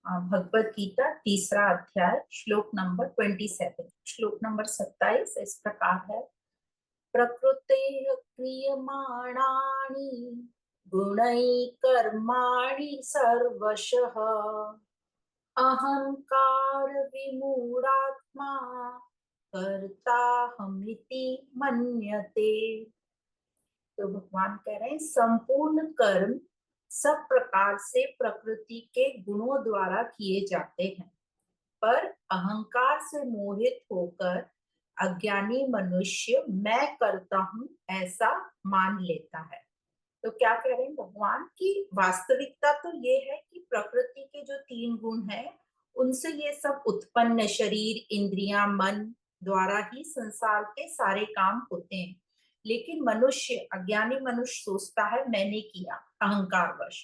भगवत गीता तीसरा अध्याय श्लोक नंबर 27। श्लोक नंबर 27 इस प्रकार है। प्रकृतेः क्रियमाणानि गुणैः कर्माणि सर्वशः अहंकार विमूढ़ात्मा कर्ताहमिति मन्यते। तो भगवान कह रहे हैं संपूर्ण कर्म सब प्रकार से प्रकृति के गुणों द्वारा किए जाते हैं, पर अहंकार से मोहित होकर अज्ञानी मनुष्य मैं करता हूं ऐसा मान लेता है। तो क्या कह रहे हैं भगवान की वास्तविकता तो ये है कि प्रकृति के जो तीन गुण हैं उनसे ये सब उत्पन्न शरीर इंद्रियां मन द्वारा ही संसार के सारे काम होते हैं। लेकिन मनुष्य अज्ञानी मनुष्य सोचता है मैंने किया अहंकार वश,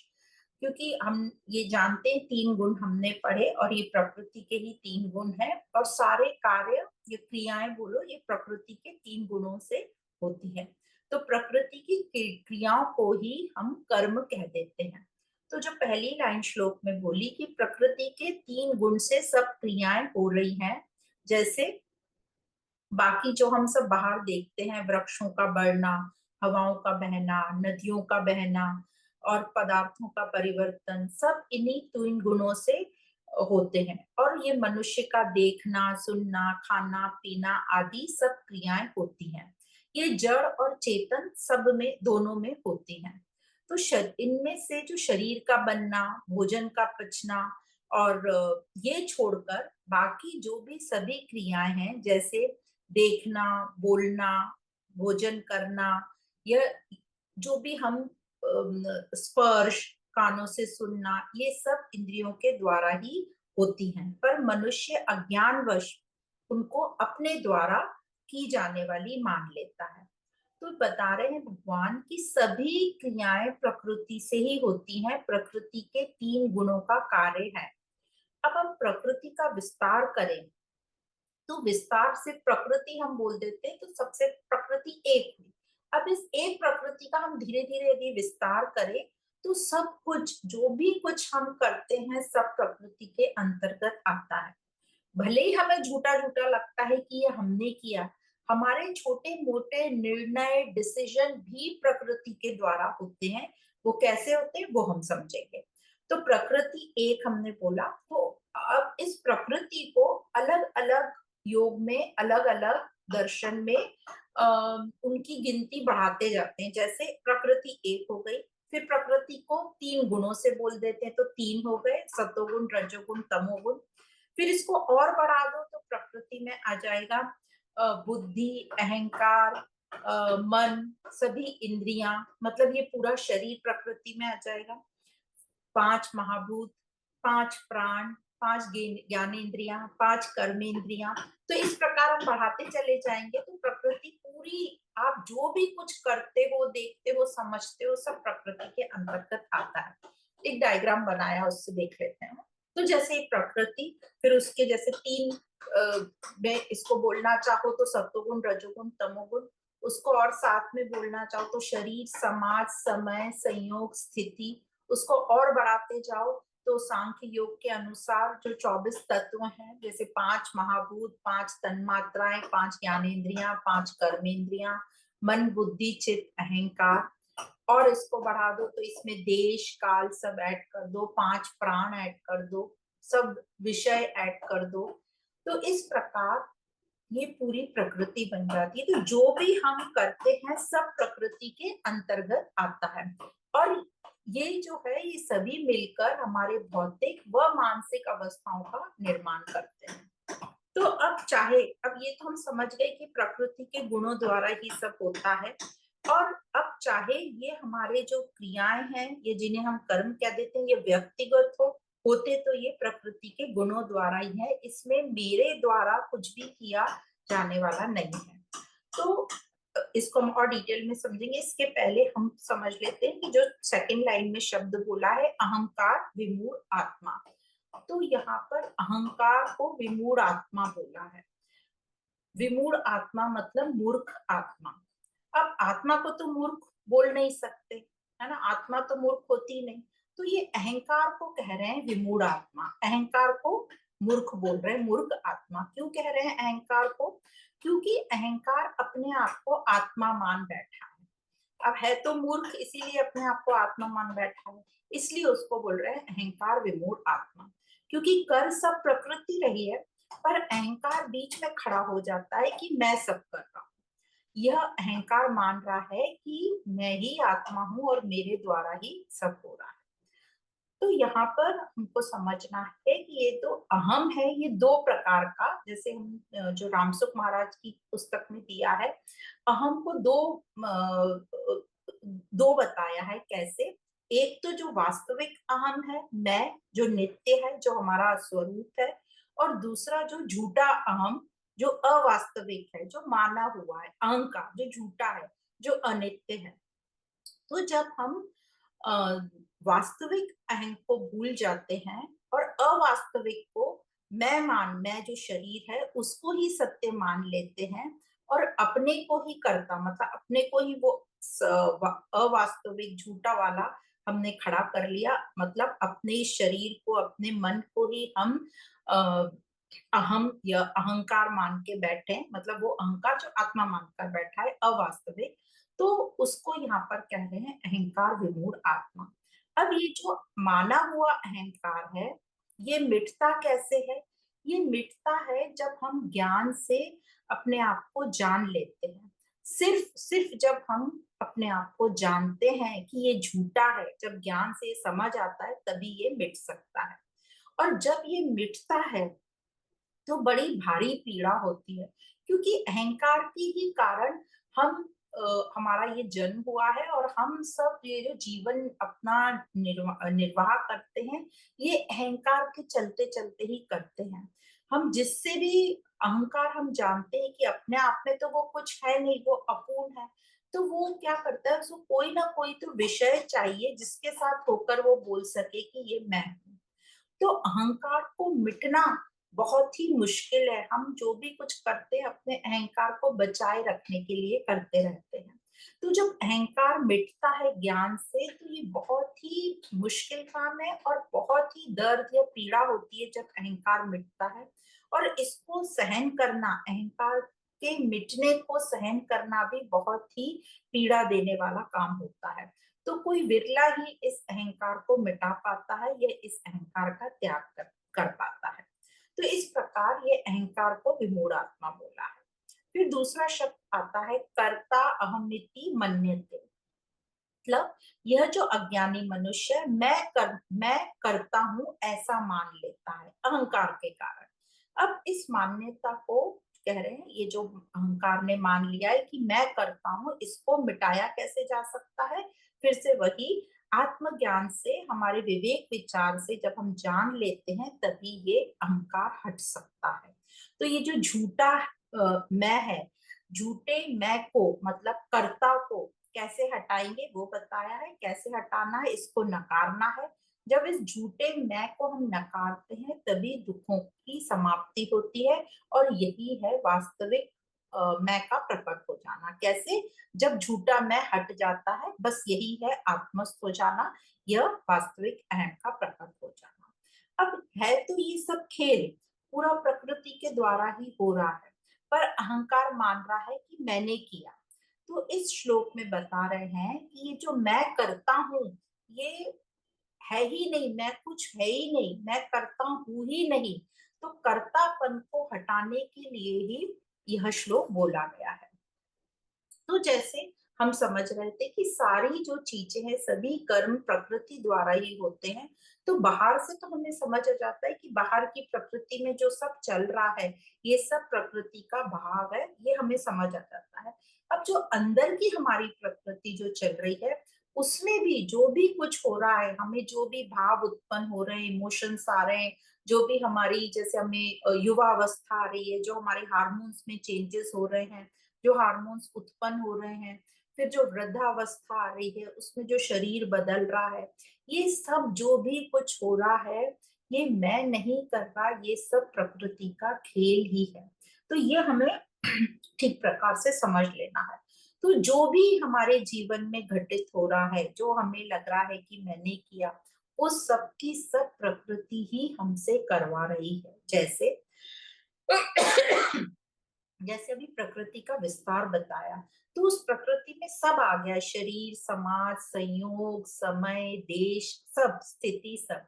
क्योंकि हम ये जानते हैं तीन गुण हमने पढ़े और ये प्रकृति के ही तीन गुण है और सारे कार्य ये क्रियाएं बोलो ये प्रकृति के तीन गुणों से होती है। तो प्रकृति की क्रियाओं को ही हम कर्म कह देते हैं। तो जो पहली लाइन श्लोक में बोली कि प्रकृति के तीन गुण से सब क्रियाएं हो रही हैं, जैसे बाकी जो हम सब बाहर देखते हैं वृक्षों का बढ़ना, हवाओं का बहना, नदियों का बहना और पदार्थों का परिवर्तन, सब इन्हीं तीन गुणों से होते हैं। और ये मनुष्य का देखना सुनना खाना पीना आदि सब क्रियाएं होती हैं। ये जड़ और चेतन सब में दोनों में होती हैं। तो इनमें से जो शरीर का बनना, भोजन का पचना और ये छोड़कर बाकी जो भी सभी क्रियाएं हैं, जैसे देखना बोलना भोजन करना, यह जो भी हम स्पर्श कानों से सुनना, ये सब इंद्रियों के द्वारा ही होती हैं। पर मनुष्य अज्ञानवश उनको अपने द्वारा की जाने वाली मान लेता है। तो बता रहे हैं भगवान की सभी क्रियाएं प्रकृति से ही होती हैं, प्रकृति के तीन गुणों का कार्य है। अब हम प्रकृति का विस्तार करें तो विस्तार से प्रकृति हम बोल देते हैं तो सबसे प्रकृति एक हुई। अब इस एक प्रकृति का हम धीरे धीरे यदि विस्तार करें तो सब कुछ जो भी कुछ हम करते हैं सब प्रकृति के अंतर्गत आता है। भले ही हमें झूठा झूठा लगता है कि ये हमने किया, हमारे छोटे मोटे निर्णय डिसीजन भी प्रकृति के द्वारा होते हैं। वो कैसे होते हैं वो हम समझेंगे। तो प्रकृति एक हमने बोला, तो अब इस प्रकृति को अलग अलग योग में अलग अलग दर्शन में उनकी गिनती बढ़ाते जाते हैं। जैसे प्रकृति एक हो गई, फिर प्रकृति को तीन गुणों से बोल देते हैं तो तीन हो गए, सतोगुण रजोगुण तमोगुण। फिर इसको और बढ़ा दो तो प्रकृति में आ जाएगा बुद्धि अहंकार मन सभी इंद्रियां, मतलब ये पूरा शरीर प्रकृति में आ जाएगा। पांच महाभूत, पांच प्राण, पांच ज्ञानेंद्रियां, पांच कर्मेंद्रियां। तो इस प्रकार हम बढ़ाते चले जाएंगे तो प्रकृति पूरी, आप जो भी कुछ करते हो देखते हो समझते हो सब प्रकृति के अंतर्गत आता है। एक डायग्राम बनाया उससे देख लेते हैं। तो जैसे प्रकृति, फिर उसके जैसे तीन में इसको बोलना चाहो तो सत्वगुण रजोगुण तमोगुण, उसको और साथ में बोलना चाहो तो शरीर समाज समय संयोग स्थिति, उसको और बढ़ाते जाओ तो सांख्य योग के अनुसार जो 24 तत्व हैं, जैसे पांच महाभूत, पांच तन्मात्राएं, पांच ज्ञानेंद्रियां, पांच कर्मेंद्रियां, मन बुद्धि चित्त अहंकार, और इसको बढ़ा दो तो इसमें देश काल सब ऐड कर दो, पांच प्राण ऐड कर दो, सब विषय ऐड कर दो। तो इस प्रकार ये पूरी प्रकृति बन जाती है। तो जो भी हम करते हैं सब प्रकृति के अंतर्गत आता है और ये जो है ये सभी मिलकर हमारे भौतिक व मानसिक अवस्थाओं का निर्माण करते हैं। तो अब चाहे, अब ये तो हम समझ गए कि प्रकृति के गुणों द्वारा ही सब होता है, और अब चाहे ये हमारे जो क्रियाएं हैं ये जिन्हें हम कर्म कह देते हैं ये व्यक्तिगत होते तो ये प्रकृति के गुणों द्वारा ही है, इसमें मेरे द्वारा कुछ भी किया जाने वाला नहीं है। तो इसको हम और डिटेल में समझेंगे। इसके पहले हम समझ लेते हैं कि जो सेकंड लाइन में शब्द बोला है अहंकार विमूढ़ आत्मा, तो यहाँ पर अहंकार को विमूढ़ आत्मा बोला है। विमूढ़ आत्मा मतलब मूर्ख आत्मा। अब आत्मा को तो मूर्ख बोल नहीं सकते, है ना, आत्मा तो मूर्ख होती नहीं। तो ये अहंकार को कह रहे हैं विमूढ़ आत्मा, अहंकार को मूर्ख बोल रहे हैं, मूर्ख आत्मा। क्यों कह रहे हैं अहंकार को? क्योंकि अहंकार अपने आप को आत्मा मान बैठा है। अब है तो मूर्ख, इसीलिए अपने आप को आत्मा मान बैठा है, इसलिए उसको बोल रहे हैं अहंकार विमूढ़ आत्मा। क्योंकि कर सब प्रकृति रही है, पर अहंकार बीच में खड़ा हो जाता है कि मैं सब कर रहा हूँ। यह अहंकार मान रहा है कि मैं ही आत्मा हूँ और मेरे द्वारा ही सब हो रहा है। तो यहाँ पर हमको समझना है कि ये जो अहम है, ये दो प्रकार का, जैसे हम जो रामसुख महाराज की पुस्तक में दिया है, अहम को दो बताया है कैसे। एक तो जो वास्तविक अहम है, मैं, जो नित्य है, जो हमारा स्वरूप है, और दूसरा जो झूठा अहम, जो अवास्तविक है, जो माना हुआ है, अहंकार जो झूठा है, जो अनित्य है। तो जब हम अ, वास्तविक अहं को भूल जाते हैं और अवास्तविक को मैं जो शरीर है उसको ही सत्य मान लेते हैं, और अपने को ही कर्ता, मतलब अपने को ही वो अवास्तविक झूठा वाला हमने खड़ा कर लिया, मतलब अपने शरीर को, अपने मन को ही हम अ, अहम या अहंकार मान के बैठे, मतलब वो अहंकार जो आत्मा मानकर बैठा है अवास्तविक, तो उसको यहाँ पर कह रहे हैं अहंकार विमूढ़ आत्मा। अब ये जो माना हुआ अहंकार है, ये मिटता कैसे है? ये मिटता है जब हम ज्ञान से अपने आप को जान लेते हैं। सिर्फ सिर्फ जब हम अपने आप को जानते हैं कि ये झूठा है, जब ज्ञान से समझ आता है, तभी ये मिट सकता है। और जब ये मिटता है तो बड़ी भारी पीड़ा होती है, क्योंकि अहंकार की ही कारण हम हमारा ये जन्म हुआ है, और हम सब ये जो जीवन अपना निर्वाह करते हैं, ये अहंकार के चलते चलते ही करते हैं। हम जिससे भी अहंकार, हम जानते हैं कि अपने आप में तो वो कुछ है नहीं, वो अपूर्ण है, तो वो क्या करता है, उसको कोई ना कोई तो विषय चाहिए जिसके साथ होकर वो बोल सके कि ये मैं हूँ। तो अहंकार को मिटना बहुत ही मुश्किल है। हम जो भी कुछ करते हैं अपने अहंकार को बचाए रखने के लिए करते रहते हैं। तो जब अहंकार मिटता है ज्ञान से, तो ये बहुत ही मुश्किल काम है, और बहुत ही दर्द या पीड़ा होती है जब अहंकार मिटता है। और इसको सहन करना, अहंकार के मिटने को सहन करना भी बहुत ही पीड़ा देने वाला काम होता है। तो कोई विरला ही इस अहंकार को मिटा पाता है, या इस अहंकार का त्याग कर पाता है। तो इस प्रकार ये अहंकार को विमूढ़ आत्मा बोला है। फिर दूसरा शब्द आता है कर्ता अहमिति मन्यते। मतलब यह जो अज्ञानी मनुष्य है, मैं करता हूं ऐसा मान लेता है अहंकार के कारण। अब इस मान्यता को कह रहे हैं, ये जो अहंकार ने मान लिया है कि मैं करता हूं, इसको मिटाया कैसे जा सकता है? फिर से वही आत्मज्ञान से, हमारे विवेक विचार से जब हम जान लेते हैं, तभी ये अहंकार हट सकता है। तो ये जो झूठा मैं है, झूठे मैं को, मतलब कर्ता को कैसे हटाएंगे वो बताया है। कैसे हटाना है? इसको नकारना है। जब इस झूठे मैं को हम नकारते हैं, तभी दुखों की समाप्ति होती है, और यही है वास्तविक मैं का प्रकट हो जाना। कैसे? जब झूठा मैं हट जाता है, बस यही है आत्मस्थ हो जाना, यह वास्तविक अहम का प्रकट हो जाना। अब है तो ये सब खेल पूरा प्रकृति के द्वारा ही हो रहा है, पर अहंकार मान रहा है कि मैंने किया। तो इस श्लोक में बता रहे हैं कि ये जो मैं करता हूँ, ये है ही नहीं, मैं कुछ है ही नहीं, मैं करता हूँ ही नहीं। तो कर्तापन को हटाने के लिए ही यह श्लोक बोला गया है। तो जैसे हम समझ रहे थे कि सारी जो चीजें हैं, सभी कर्म प्रकृति द्वारा ही होते हैं, तो बाहर से तो हमें समझ आ जाता है कि बाहर की प्रकृति में जो सब चल रहा है, ये सब प्रकृति का भाव है, ये हमें समझ आ जाता है। अब जो अंदर की हमारी प्रकृति जो चल रही है, उसमें भी जो भी कुछ हो रहा है, हमें जो भी भाव उत्पन्न हो रहे हैं, इमोशंस आ रहे हैं, जो भी हमारी, जैसे हमें युवा अवस्था आ रही है, जो हमारे हार्मोन्स में चेंजेस हो रहे हैं, जो हार्मोन्स उत्पन्न हो रहे हैं, फिर जो वृद्धावस्था आ रही है, उसमें जो शरीर बदल रहा है, ये सब जो भी कुछ हो रहा है, ये मैं नहीं कर रहा, ये सब प्रकृति का खेल ही है। तो ये हमें ठीक प्रकार से समझ लेना है। तो जो भी हमारे जीवन में घटित हो रहा है, जो हमें लग रहा है कि मैंने किया, उस सब की सब प्रकृति ही हमसे करवा रही है। जैसे जैसे अभी प्रकृति का विस्तार बताया, तो उस प्रकृति में सब आ गया, शरीर, समाज, संयोग, समय, देश, सब स्थिति, सब।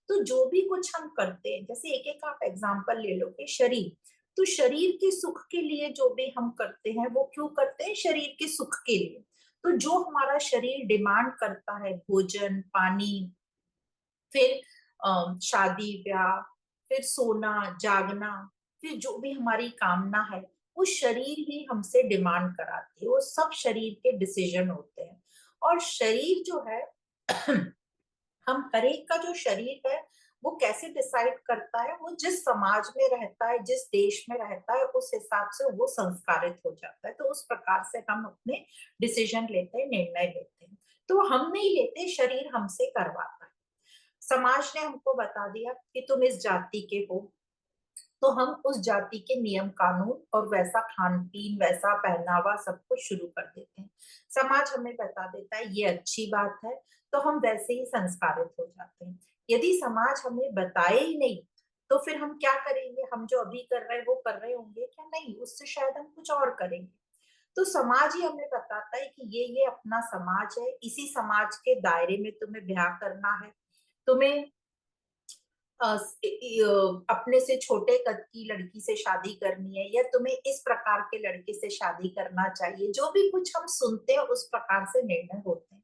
तो जो भी कुछ हम करते हैं, जैसे एक एक आप एग्जांपल ले लो कि शरीर, तो शरीर के सुख के लिए जो भी हम करते हैं वो क्यों करते हैं? शरीर के सुख के लिए। तो जो हमारा शरीर डिमांड करता है, भोजन, पानी, फिर शादी ब्याह, फिर सोना, जागना, फिर जो भी हमारी कामना है, वो शरीर ही हमसे डिमांड कराती है। वो सब शरीर के डिसीजन होते हैं। और शरीर जो है हम हर एक का जो शरीर है वो कैसे डिसाइड करता है? वो जिस समाज में रहता है, जिस देश में रहता है, उस हिसाब से वो संस्कारित हो जाता है। तो उस प्रकार से हम अपने डिसीजन लेते हैं, निर्णय लेते हैं। तो हम नहीं लेते, शरीर हमसे करवाता है। समाज ने हमको बता दिया कि तुम इस जाति के हो, तो हम उस जाति के नियम कानून और वैसा खान पीन, वैसा पहनावा सब कुछ शुरू कर देते हैं। समाज हमें बता देता है ये अच्छी बात है, तो हम वैसे ही संस्कारित हो जाते हैं। यदि समाज हमें बताए ही नहीं, तो फिर हम क्या करेंगे? हम जो अभी कर रहे हैं वो कर रहे होंगे क्या? नहीं, उससे शायद हम कुछ और करेंगे। तो समाज ही हमें बताता है कि ये अपना समाज है, इसी समाज के दायरे में तुम्हें ब्याह करना है, तुम्हें अपने से छोटे कद की लड़की से शादी करनी है, या तुम्हें इस प्रकार के लड़के से शादी करना चाहिए। जो भी कुछ हम सुनते हैं उस प्रकार से निर्णय होते हैं।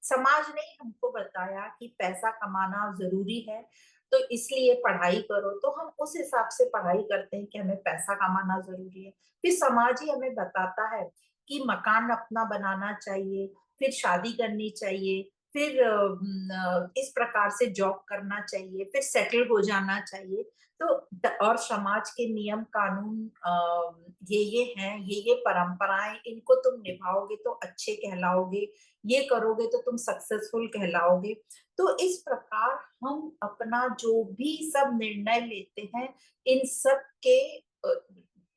समाज ने हमको बताया कि पैसा कमाना जरूरी है, तो इसलिए पढ़ाई करो, तो हम उस हिसाब से पढ़ाई करते हैं कि हमें पैसा कमाना जरूरी है। फिर समाज ही हमें बताता है कि मकान अपना बनाना चाहिए, फिर शादी करनी चाहिए, फिर इस प्रकार से जॉब करना चाहिए, फिर सेटल हो जाना चाहिए। तो और समाज के नियम कानून ये हैं, ये परंपराएं, इनको तुम निभाओगे तो अच्छे कहलाओगे, ये करोगे तो तुम सक्सेसफुल कहलाओगे। तो इस प्रकार हम अपना जो भी सब निर्णय लेते हैं, इन सब के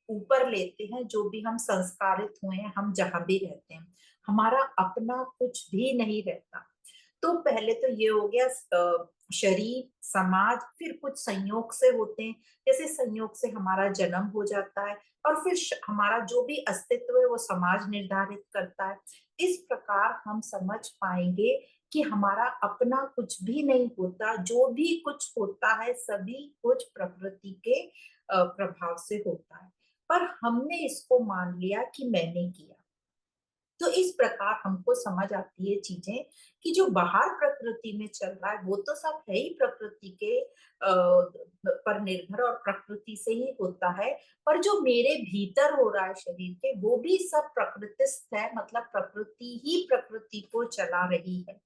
ऊपर लेते हैं। जो भी हम संस्कारित हुए हैं, हम जहां भी रहते हैं, हमारा अपना कुछ भी नहीं रहता। तो पहले तो ये हो गया शरीर, समाज, फिर कुछ संयोग से होते हैं। जैसे संयोग से हमारा जन्म हो जाता है, और फिर हमारा जो भी अस्तित्व है वो समाज निर्धारित करता है। इस प्रकार हम समझ पाएंगे कि हमारा अपना कुछ भी नहीं होता। जो भी कुछ होता है सभी कुछ प्रकृति के प्रभाव से होता है। पर हमने इसको मान लिया कि मैंने किया। तो इस प्रकार हमको समझ आती है चीजें कि जो बाहर प्रकृति में चल रहा है वो तो सब है ही प्रकृति के पर निर्भर, और प्रकृति से ही होता है। पर जो मेरे भीतर हो रहा है शरीर के, वो भी सब प्रकृतिस्थ है, मतलब प्रकृति ही प्रकृति को चला रही है।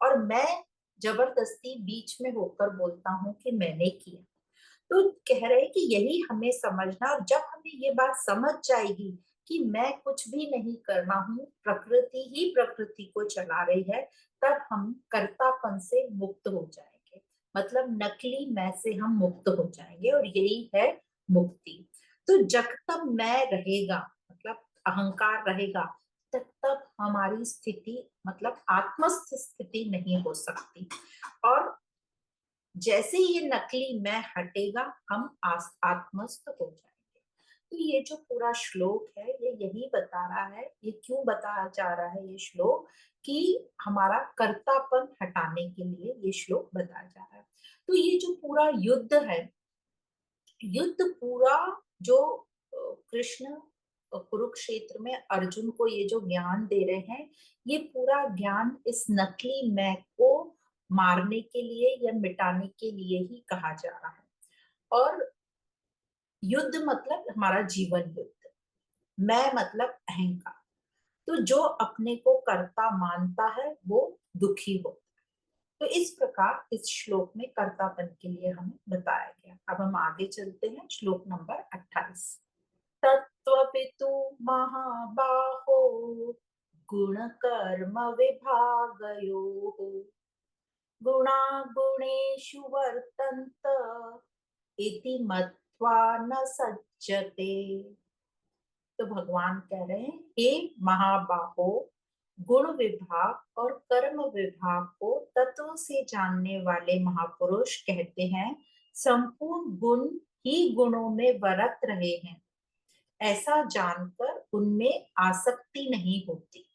और मैं जबरदस्ती बीच में होकर बोलता हूँ कि मैंने किया। तो कह रहे कि यही हमें समझना, और जब हमें ये बात समझ जाएगी कि मैं कुछ भी नहीं कर रहा हूँ, प्रकृति ही प्रकृति को चला रही है, तब हम कर्तापन से मुक्त हो जाएंगे। मतलब नकली मैं से हम मुक्त हो जाएंगे, और यही है मुक्ति। तो जब तक मैं रहेगा, मतलब अहंकार रहेगा, तब तक हमारी स्थिति, मतलब आत्मस्थ स्थिति नहीं हो सकती। और जैसे ये नकली मैं हटेगा, हम आत्मस्थ हो जाएंगे। तो ये जो पूरा श्लोक है ये यही बता रहा है, ये क्यों बताया जा रहा है ये श्लोक, कि हमारा कर्तापन हटाने के लिए ये श्लोक बताया जा रहा है। तो ये जो पूरा युद्ध है, युद्ध पूरा जो कृष्ण कुरुक्षेत्र में अर्जुन को ये जो ज्ञान दे रहे हैं, ये पूरा ज्ञान इस नकली मैं को मारने के लिए या मिटाने के लिए ही कहा जा रहा है। और युद्ध मतलब हमारा जीवन युद्ध, मैं मतलब अहंकार। तो जो अपने को कर्ता मानता है वो दुखी होता है। तो इस प्रकार इस श्लोक में कर्तापन के लिए हमें बताया गया। अब हम आगे चलते हैं, श्लोक नंबर 28। तत्त्वपितु महाबाहो गुण कर्म विभागयोः गुणा गुणेषु वर्तन्त इति मत्वा न सज्जते। तो भगवान कह रहे हैं, हे महाबाहो, गुण विभाग और कर्म विभाग को तत्व से जानने वाले महापुरुष कहते हैं, संपूर्ण गुण ही गुणों में बरत रहे हैं, ऐसा जानकर उनमें आसक्ति नहीं होती।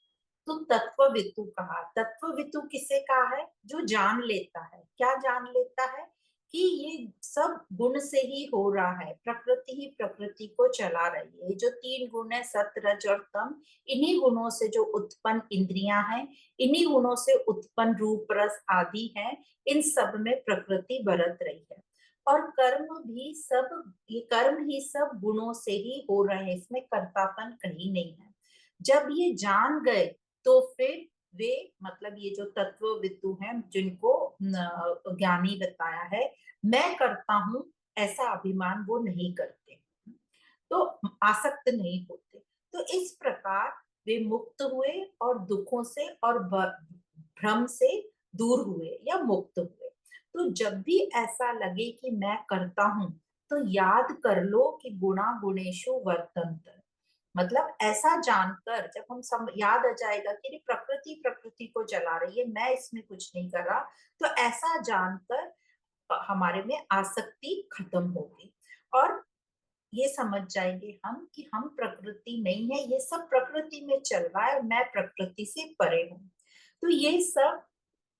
तो तत्ववितु कहा। तत्ववितु किसे कहा है? जो जान लेता है। क्या जान लेता है? कि ये सब गुण से ही हो रहा है, प्रकृति ही प्रकृति को चला रही है। जो तीन गुण है, सत रज और तम, इन्हीं गुणों से जो उत्पन्न इंद्रियां हैं, इन्हीं गुणों से उत्पन्न रूप रस आदि हैं, इन सब में प्रकृति बरत रही है। और कर्म भी सब, ये कर्म ही सब गुणों से ही हो रहे हैं, इसमें कर्तापन कहीं नहीं है। जब ये जान गए तो फिर वे, मतलब ये जो तत्व वितु हैं, जिनको ज्ञानी बताया है, मैं करता हूं ऐसा अभिमान वो नहीं करते, तो आसक्त नहीं होते। तो इस प्रकार वे मुक्त हुए और दुखों से और भ्रम से दूर हुए या मुक्त हुए। तो जब भी ऐसा लगे कि मैं करता हूं, तो याद कर लो कि गुणा गुणेशु वर्तन्त। मतलब ऐसा जानकर जब हम याद आ जाएगा कि प्रकृति प्रकृति को चला रही है, मैं इसमें कुछ नहीं कर रहा, तो ऐसा जानकर हमारे में आसक्ति खत्म होगी। और ये समझ जाएंगे हम कि हम प्रकृति नहीं है, ये सब प्रकृति में चल रहा है, मैं प्रकृति से परे हूँ। तो ये सब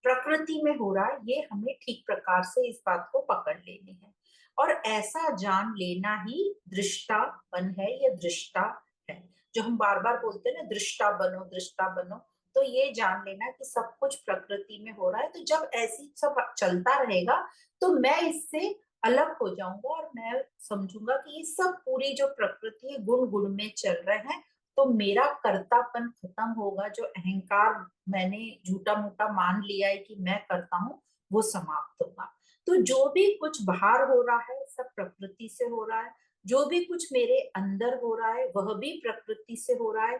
प्रकृति में हो रहा है, ये हमें ठीक प्रकार से इस बात को पकड़ लेनी है। और ऐसा जान लेना ही दृष्टापन है, या दृष्टा है। जो हम बार बार बोलते हैं ना, दृष्टा बनो दृष्टा बनो, तो ये जान लेना कि सब कुछ प्रकृति में हो रहा है। तो जब ऐसी सब चलता रहेगा, तो मैं इससे अलग हो जाऊंगा और मैं समझूंगा कि ये सब पूरी जो प्रकृति है, गुण गुण में चल रहे हैं। तो मेरा कर्तापन खत्म होगा, जो अहंकार मैंने झूठा मूठा मान लिया है कि मैं करता हूँ, वो समाप्त होगा। तो जो भी कुछ बाहर हो रहा है, सब प्रकृति से हो रहा है। जो भी कुछ मेरे अंदर हो रहा है, वह भी प्रकृति से हो रहा है।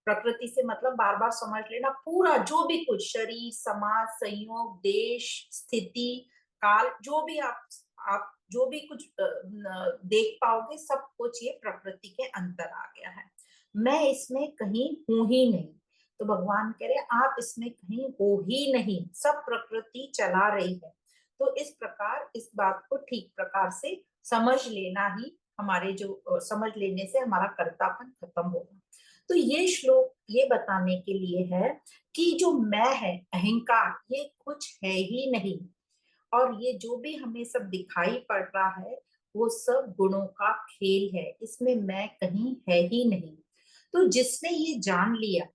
प्रकृति से मतलब बार बार समझ लेना, पूरा जो भी कुछ शरीर, समाज, संयोग, देश, स्थिति, काल, जो भी आप जो भी कुछ देख पाओगे, सब कुछ ये प्रकृति के अंतर आ गया है। मैं इसमें कहीं हूं ही नहीं। तो भगवान कह रहे आप इसमें कहीं हो ही नहीं, सब प्रकृति चला रही है। तो इस प्रकार इस बात को ठीक प्रकार से समझ लेना ही हमारे जो समझ लेने से हमारा कर्तापन खत्म होगा। तो ये श्लोक ये बताने के लिए है कि जो मैं है, अहंकार, ये कुछ है ही नहीं। और ये जो भी हमें सब दिखाई पड़ रहा है, वो सब गुणों का खेल है, इसमें मैं कहीं है ही नहीं। तो जिसने ये जान लिया,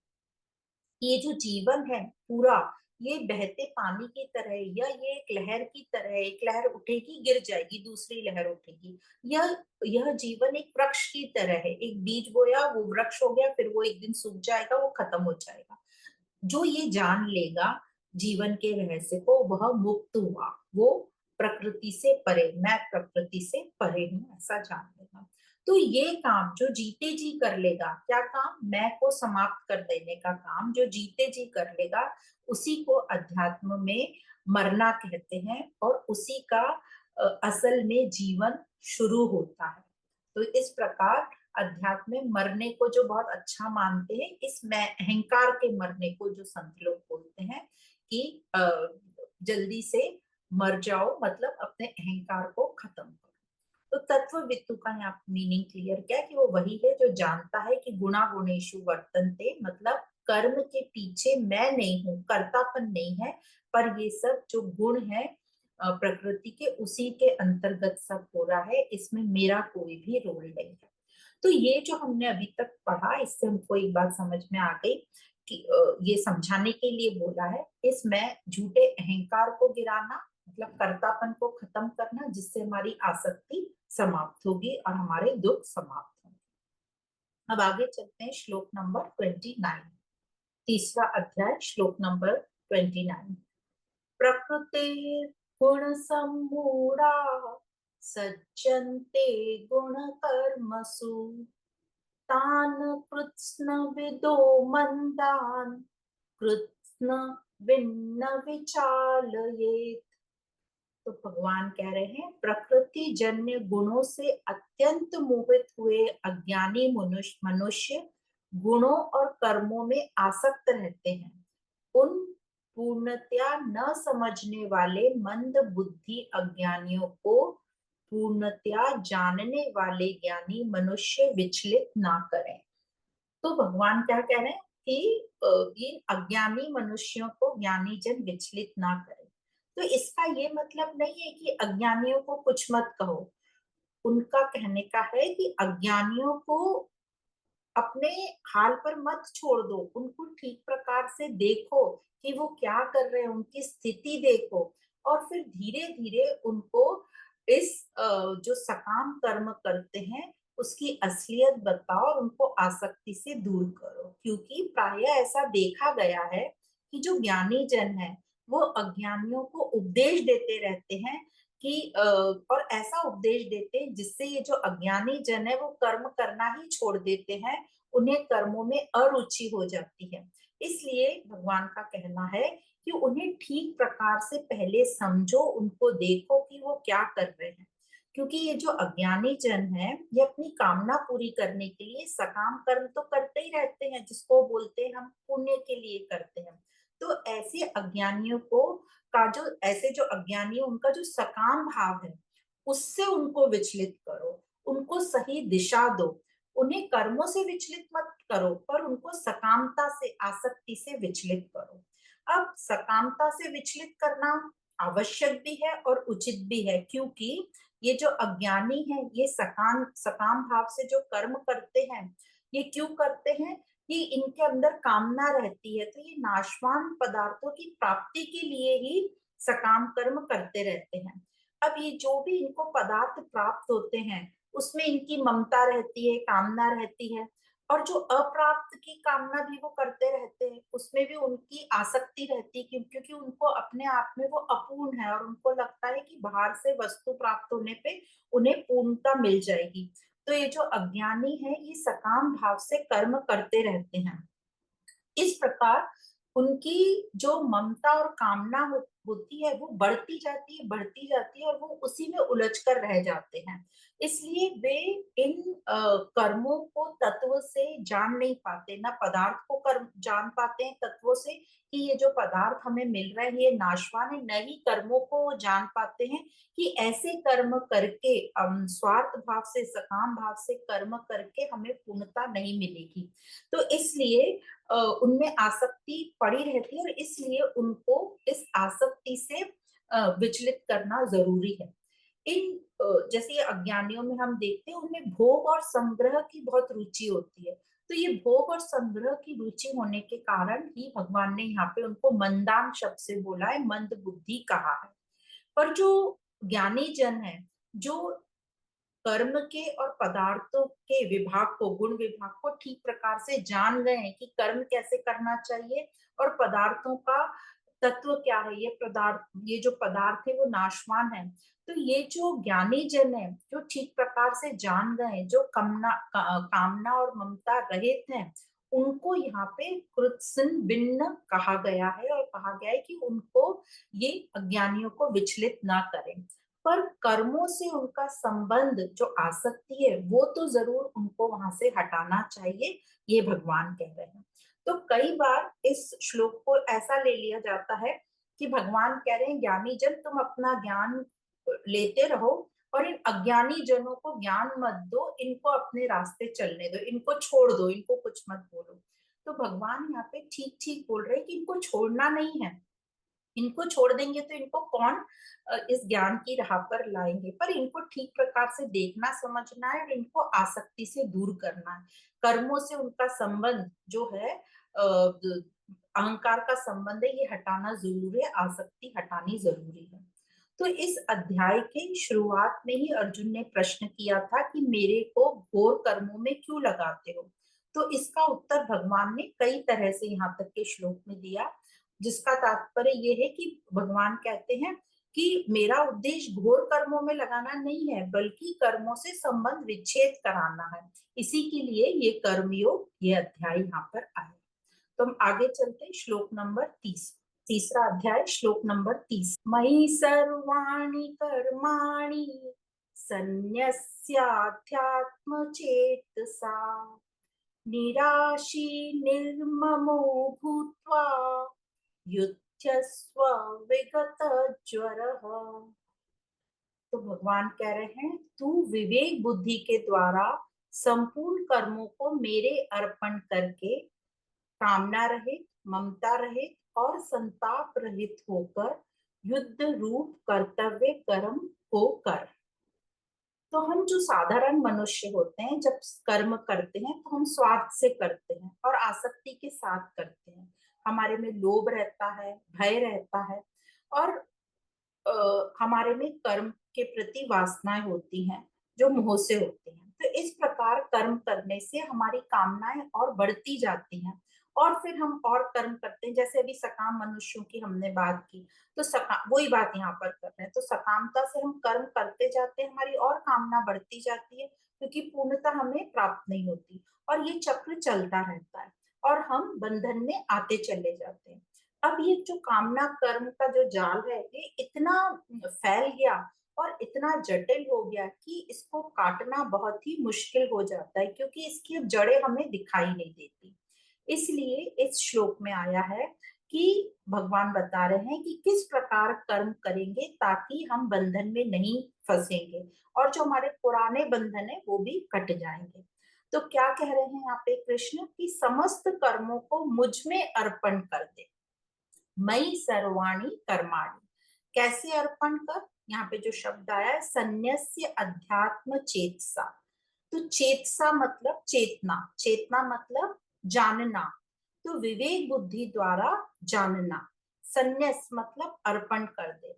ये जो जीवन है पूरा, ये बहते पानी की तरह है, या ये एक लहर की तरह है। एक लहर उठेगी, गिर जाएगी, दूसरी लहर उठेगी। यह जीवन एक वृक्ष की तरह है। एक बीज बोया, वो वृक्ष हो गया, फिर वो एक दिन सूख जाएगा, वो खत्म हो जाएगा। जो ये जान लेगा जीवन के रहस्य को, वह मुक्त हुआ। वो प्रकृति से परे, मैं प्रकृति से परे हूं, ऐसा जान लेगा। तो ये काम जो जीते जी कर लेगा, क्या काम? मैं को समाप्त कर देने का काम जो जीते जी कर लेगा, उसी को अध्यात्म में मरना कहते हैं। और उसी का असल में जीवन शुरू होता है। तो इस प्रकार अध्यात्म में मरने को जो बहुत अच्छा मानते हैं, इस मैं अहंकार के मरने को जो संत लोग बोलते हैं कि जल्दी से मर जाओ, मतलब अपने अहंकार को खत्म करो। तो तत्व वित्तु का यहाँ मीनिंग क्लियर क्या है कि वो वही है जो जानता है कि गुणा गुणेशु वर्तन्ते, मतलब कर्म के पीछे मैं नहीं हूँ, कर्तापन नहीं है, पर ये सब जो गुण है प्रकृति के, उसी के अंतर्गत सब हो रहा है, इसमें मेरा कोई भी रोल नहीं है। तो ये जो हमने अभी तक पढ़ा, इससे हमको एक बात समझ में आ गई कि ये समझाने के लिए बोला है, इसमें झूठे अहंकार को गिराना, मतलब कर्तापन को खत्म करना, जिससे हमारी आसक्ति समाप्त होगी और हमारे दुख समाप्त होंगे। अब आगे चलते हैं श्लोक नंबर 29, तीसरा अध्याय, श्लोक नंबर 29। प्रकृति गुण सम्मूढ़ा सज्जन्ते गुण कर्मसु, तान कृत्स्न विदो मंदान कृत्स्न विन्न विचालयेत्। तो भगवान कह रहे हैं, प्रकृति जन्य गुणों से अत्यंत मोहित हुए अज्ञानी मनुष्य गुणों और कर्मों में आसक्त रहते हैं। उन पूर्णतया न समझने वाले मंद बुद्धि अज्ञानियों को पूर्णतया जानने वाले ज्ञानी मनुष्य विचलित ना करें। तो भगवान क्या कह रहे हैं कि इन अज्ञानी मनुष्यों को ज्ञानी जन विचलित ना करें। तो इसका ये मतलब नहीं है कि अज्ञानियों को कुछ मत कहो। उनका कहने का है कि अज्ञानियों को अपने हाल पर मत छोड़ दो, उनको ठीक प्रकार से देखो कि वो क्या कर रहे हैं, उनकी स्थिति देखो, और फिर धीरे धीरे उनको इस जो सकाम कर्म करते हैं उसकी असलियत बताओ और उनको आसक्ति से दूर करो। क्योंकि प्रायः ऐसा देखा गया है कि जो ज्ञानी जन है वो अज्ञानियों को उपदेश देते रहते हैं कि और ऐसा उपदेश देते हैं जिससे ये जो अज्ञानी जन है वो कर्म करना ही छोड़ देते हैं, उन्हें कर्मों में अरुचि हो जाती है। इसलिए भगवान का कहना है कि उन्हें ठीक प्रकार से पहले समझो, उनको देखो कि वो क्या कर रहे हैं। क्योंकि ये जो अज्ञानी जन है ये अपनी कामना पूरी करने के लिए सकाम कर्म तो करते ही रहते हैं, जिसको बोलते हैं हम पुण्य के लिए करते हैं। तो ऐसे अज्ञानियों को का जो ऐसे जो अज्ञानी उनका जो सकाम भाव है उससे उनको विचलित करो, उनको सही दिशा दो। उन्हें कर्मों से विचलित मत करो पर उनको सकामता से आसक्ति से विचलित करो। अब सकामता से विचलित करना आवश्यक भी है और उचित भी है, क्योंकि ये जो अज्ञानी है ये सकाम सकाम भाव से जो कर्म करते हैं ये क्यों करते हैं कि इनके अंदर कामना रहती है, तो ये नाशवान पदार्थों की प्राप्ति के लिए ही सकाम कर्म करते रहते हैं। अब ये जो भी इनको पदार्थ प्राप्त होते हैं उसमें इनकी ममता रहती है, कामना रहती है, और जो अप्राप्त की कामना भी वो करते रहते हैं उसमें भी उनकी आसक्ति रहती है, क्योंकि उनको अपने आप में वो अपूर्ण है और उनको लगता है कि बाहर से वस्तु प्राप्त होने पे उन्हें पूर्णता मिल जाएगी। तो ये जो अज्ञानी है ये सकाम भाव से कर्म करते रहते हैं। इस प्रकार उनकी जो ममता और कामना होती है वो बढ़ती जाती है और वो उसी में उलझ कर रह जाते हैं। इसलिए वे इन कर्मों को तत्व से जान नहीं पाते, ना पदार्थ को कर्म जान पाते हैं तत्वों से कि ये जो पदार्थ हमें मिल रहा है ये नाशवान है, न ही कर्मों को वो जान पाते हैं कि ऐसे कर्म करके स्वार्थ भाव से सकाम भाव से कर्म करके हमें पूर्णता नहीं मिलेगी। तो इसलिए उनमें आसक्ति पड़ी रहती है और इसलिए उनको इस आसक्ति से विचलित करना जरूरी है। इन जैसे ये अज्ञानियों में हम देखते हैं उनमें भोग और संग्रह की बहुत रुचि होती है। तो ये भोग और संग्रह की रुचि होने के कारण ही भगवान ने यहाँ पे उनको मंदान शब्द से बोला है, मंद बुद्धि कहा है। पर जो ज्ञानी जन है, जो कर्म के और पदार्थों के विभाग को, गुण विभाग को ठीक प्रकार से जान गए हैं कि कर्म कैसे करना चाहिए और पदार्थों का तत्व क्या है, ये जो पदार्थ है वो नाशवान है। तो ये जो ज्ञानी जन है जो ठीक प्रकार से जान गए, जो कामना और ममता रहित हैं, उनको यहाँ पे कृत्स्न भिन्न कहा गया है और कहा गया है कि उनको ये अज्ञानियों को विचलित ना करें। पर कर्मों से उनका संबंध जो आसक्ति है वो तो जरूर उनको वहां से हटाना चाहिए, ये भगवान कह रहे हैं। तो कई बार इस श्लोक को ऐसा ले लिया जाता है कि भगवान कह रहे हैं ज्ञानी जन तुम अपना ज्ञान लेते रहो और इन अज्ञानी जनों को ज्ञान मत दो, इनको अपने रास्ते चलने दो, इनको छोड़ दो, इनको कुछ मत बोलो। तो भगवान यहाँ पे ठीक ठीक बोल रहे हैं कि इनको छोड़ना नहीं है। इनको छोड़ देंगे तो इनको कौन इस ज्ञान की राह पर लाएंगे, पर इनको ठीक प्रकार से देखना समझना है और इनको आसक्ति से दूर करना है। कर्मों से उनका संबंध जो है अहंकार का संबंध है, ये हटाना जरूरी है, आसक्ति हटानी जरूरी है। तो इस अध्याय के शुरुआत में ही अर्जुन ने प्रश्न किया था कि मेरे को घोर कर्मों में क्यों लगाते हो। तो इसका उत्तर भगवान ने कई तरह से यहाँ तक के श्लोक में दिया, जिसका तात्पर्य ये है कि भगवान कहते हैं कि मेरा उद्देश्य घोर कर्मों में लगाना नहीं है बल्कि कर्मों से संबंध विच्छेद कराना है। इसी के लिए ये कर्मयोग ये अध्याय यहाँ पर आया। तो हम आगे चलते हैं श्लोक नंबर 30। तीसरा अध्याय श्लोक नंबर 30। मयि सर्वाणि कर्माणि सन्न्यस्याध्यात्म चेतसा निराशी निर्ममो भूत्वा युध्यस्व विगत ज्वरः। तो भगवान कह रहे हैं, तू विवेक बुद्धि के द्वारा संपूर्ण कर्मों को मेरे अर्पण करके कामना रहित, ममता रहित और संताप रहित होकर युद्ध रूप कर्तव्य कर्म को कर। तो हम जो साधारण मनुष्य होते हैं, जब कर्म करते हैं तो हम स्वार्थ से करते हैं और आसक्ति के साथ करते हैं। हमारे में लोभ रहता है, भय रहता है, और हमारे में कर्म के प्रति वासनाएं होती हैं जो मोह से होती हैं। तो इस प्रकार कर्म करने से हमारी कामनाएं और बढ़ती जाती हैं, और फिर हम और कर्म करते हैं। जैसे अभी सकाम मनुष्यों की हमने बात की, तो सकाम वही बात यहाँ पर कर रहे हैं। तो सकामता से हम कर्म करते जाते हैं, हमारी और कामना बढ़ती जाती है, क्योंकि पूर्णता हमें प्राप्त नहीं होती, और ये चक्र चलता रहता है और हम बंधन में आते चले जाते हैं। अब ये जो कामना कर्म का जो जाल है, ये इतना फैल गया और इतना जटिल हो गया कि इसको काटना बहुत ही मुश्किल हो जाता है, क्योंकि इसकी जड़ें हमें दिखाई नहीं देती। इसलिए इस श्लोक में आया है कि भगवान बता रहे हैं कि किस प्रकार कर्म करेंगे ताकि हम बंधन में नहीं फंसेंगे, और जो हमारे पुराने बंधन है वो भी कट जाएंगे। तो क्या कह रहे हैं यहाँ पे कृष्ण, कि समस्त कर्मों को मुझ में अर्पण कर दे, मई सर्वाणी कर्माणि। कैसे अर्पण कर? यहाँ पे जो शब्द आया है, संन्यस्य अध्यात्म चेतसा। तो चेतसा मतलब चेतना, चेतना मतलब जानना। तो विवेक बुद्धि द्वारा जानना। संन्यास मतलब अर्पण कर दे।